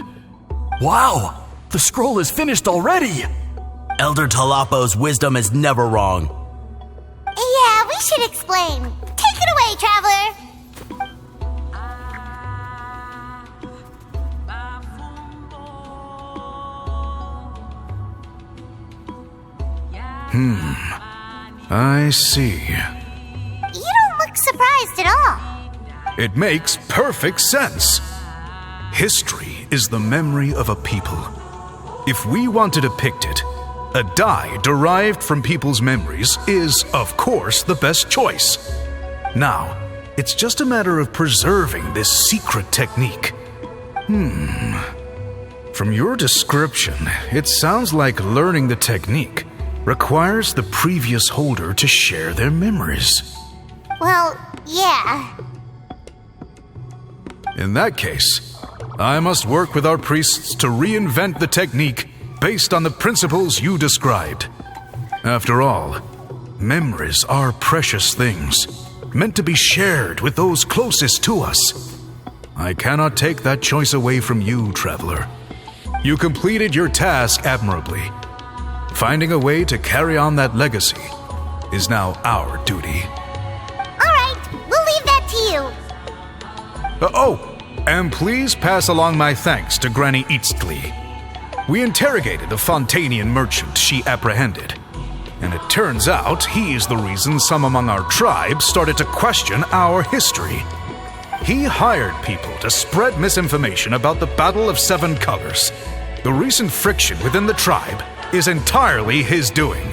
Speaker 10: Wow! The scroll is finished already!
Speaker 11: Elder Talapo's wisdom is never wrong.
Speaker 1: Yeah, we should explain. Take it away, traveler!
Speaker 14: I see.
Speaker 1: You don't look surprised at all.
Speaker 14: It makes perfect sense. History is the memory of a people. If we want to depict it, a die derived from people's memories is, of course, the best choice. Now, it's just a matter of preserving this secret technique. From your description, it sounds like learning the technique requires the previous holder to share their memories.
Speaker 1: Well, yeah.
Speaker 14: In that case, I must work with our priests to reinvent the technique based on the principles you described. After all, memories are precious things, meant to be shared with those closest to us. I cannot take that choice away from you, traveler. You completed your task admirably. Finding a way to carry on that legacy is now our duty.
Speaker 1: All right, we'll leave that to you.
Speaker 14: And please pass along my thanks to Granny Eastly. We interrogated a Fontanian merchant she apprehended, and it turns out he's the reason some among our tribe started to question our history. He hired people to spread misinformation about the Battle of Seven Colors. The recent friction within the tribe is entirely his doing.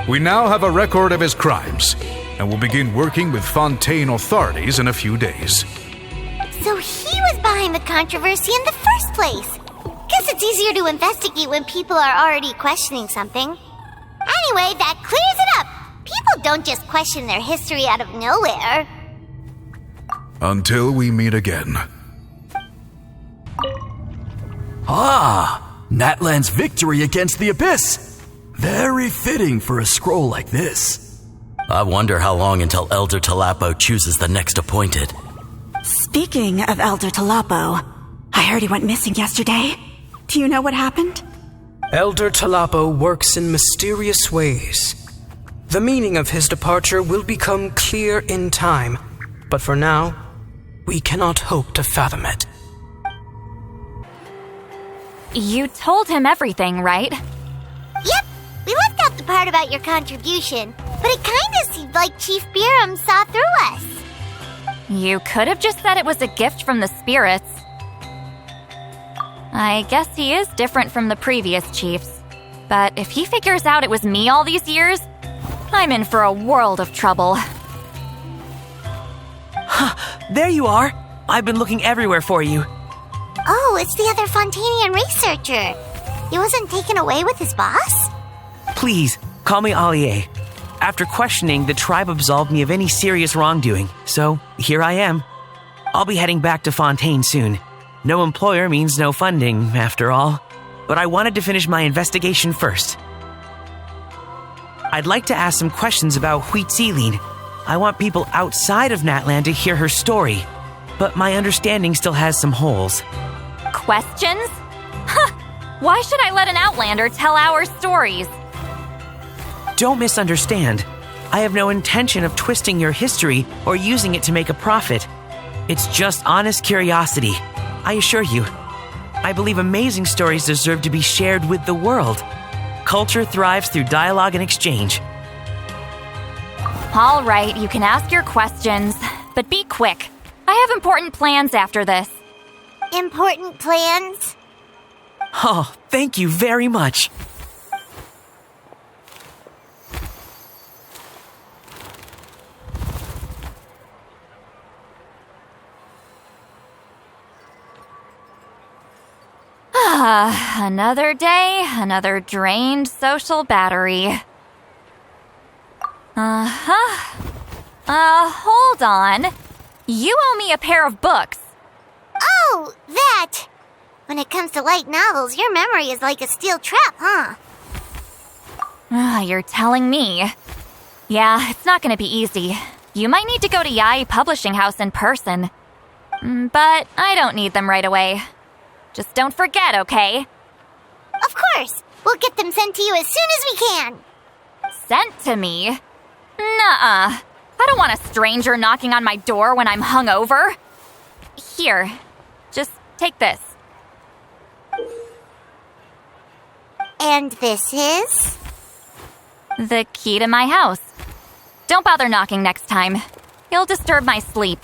Speaker 14: We now have a record of his crimes, and will begin working with Fontaine authorities in a few days.
Speaker 1: So he was behind the controversy in the first place. Guess it's easier to investigate when people are already questioning something. Anyway, that clears it up. People don't just question their history out of nowhere.
Speaker 14: Until we meet again.
Speaker 10: Natlan's victory against the Abyss! Very fitting for a scroll like this.
Speaker 11: I wonder how long until Elder Talapo chooses the next appointed.
Speaker 12: Speaking of Elder Talapo, I heard he went missing yesterday. Do you know what happened?
Speaker 13: Elder Talapo works in mysterious ways. The meaning of his departure will become clear in time, but for now, we cannot hope to fathom it.
Speaker 6: You told him everything, right?
Speaker 1: Yep, we left out the part about your contribution, but it kinda seemed like Chief Biram saw through us.
Speaker 6: You could have just said it was a gift from the spirits. I guess he is different from the previous chiefs, but if he figures out it was me all these years, I'm in for a world of trouble.
Speaker 4: There you are! I've been looking everywhere for you.
Speaker 1: Oh, it's the other Fontanian researcher. He wasn't taken away with his boss?
Speaker 4: Please, Call me Allier. After questioning, the tribe absolved me of any serious wrongdoing, so here I am. I'll be heading back to Fontaine soon. No employer means no funding, after all. But I wanted to finish my investigation first. I'd like to ask some questions about Huitziline. I want people outside of Natlan to hear her story, but my understanding still has some holes.
Speaker 6: Questions? Huh! Why should I let an Outlander tell our stories?
Speaker 4: Don't misunderstand. I have no intention of twisting your history or using it to make a profit. It's just honest curiosity, I assure you. I believe amazing stories deserve to be shared with the world. Culture thrives through dialogue and exchange.
Speaker 6: All right, you can ask your questions, but be quick. I have important plans after this.
Speaker 1: Important plans?
Speaker 4: Oh, thank you very much.
Speaker 6: Another day, another drained social battery. Hold on. You owe me a pair of books.
Speaker 1: Oh, that! When it comes to light novels, your memory is like a steel trap, huh?
Speaker 6: You're telling me. Yeah, it's not gonna be easy. You might need to go to Yai Publishing House in person. But I don't need them right away. Just don't forget, okay?
Speaker 1: Of course! We'll get them sent to you as soon as we can!
Speaker 6: Sent to me? Nuh-uh. I don't want a stranger knocking on my door when I'm hungover. Here, just take this.
Speaker 1: And this is?
Speaker 6: The key to my house. Don't bother knocking next time. You'll disturb my sleep.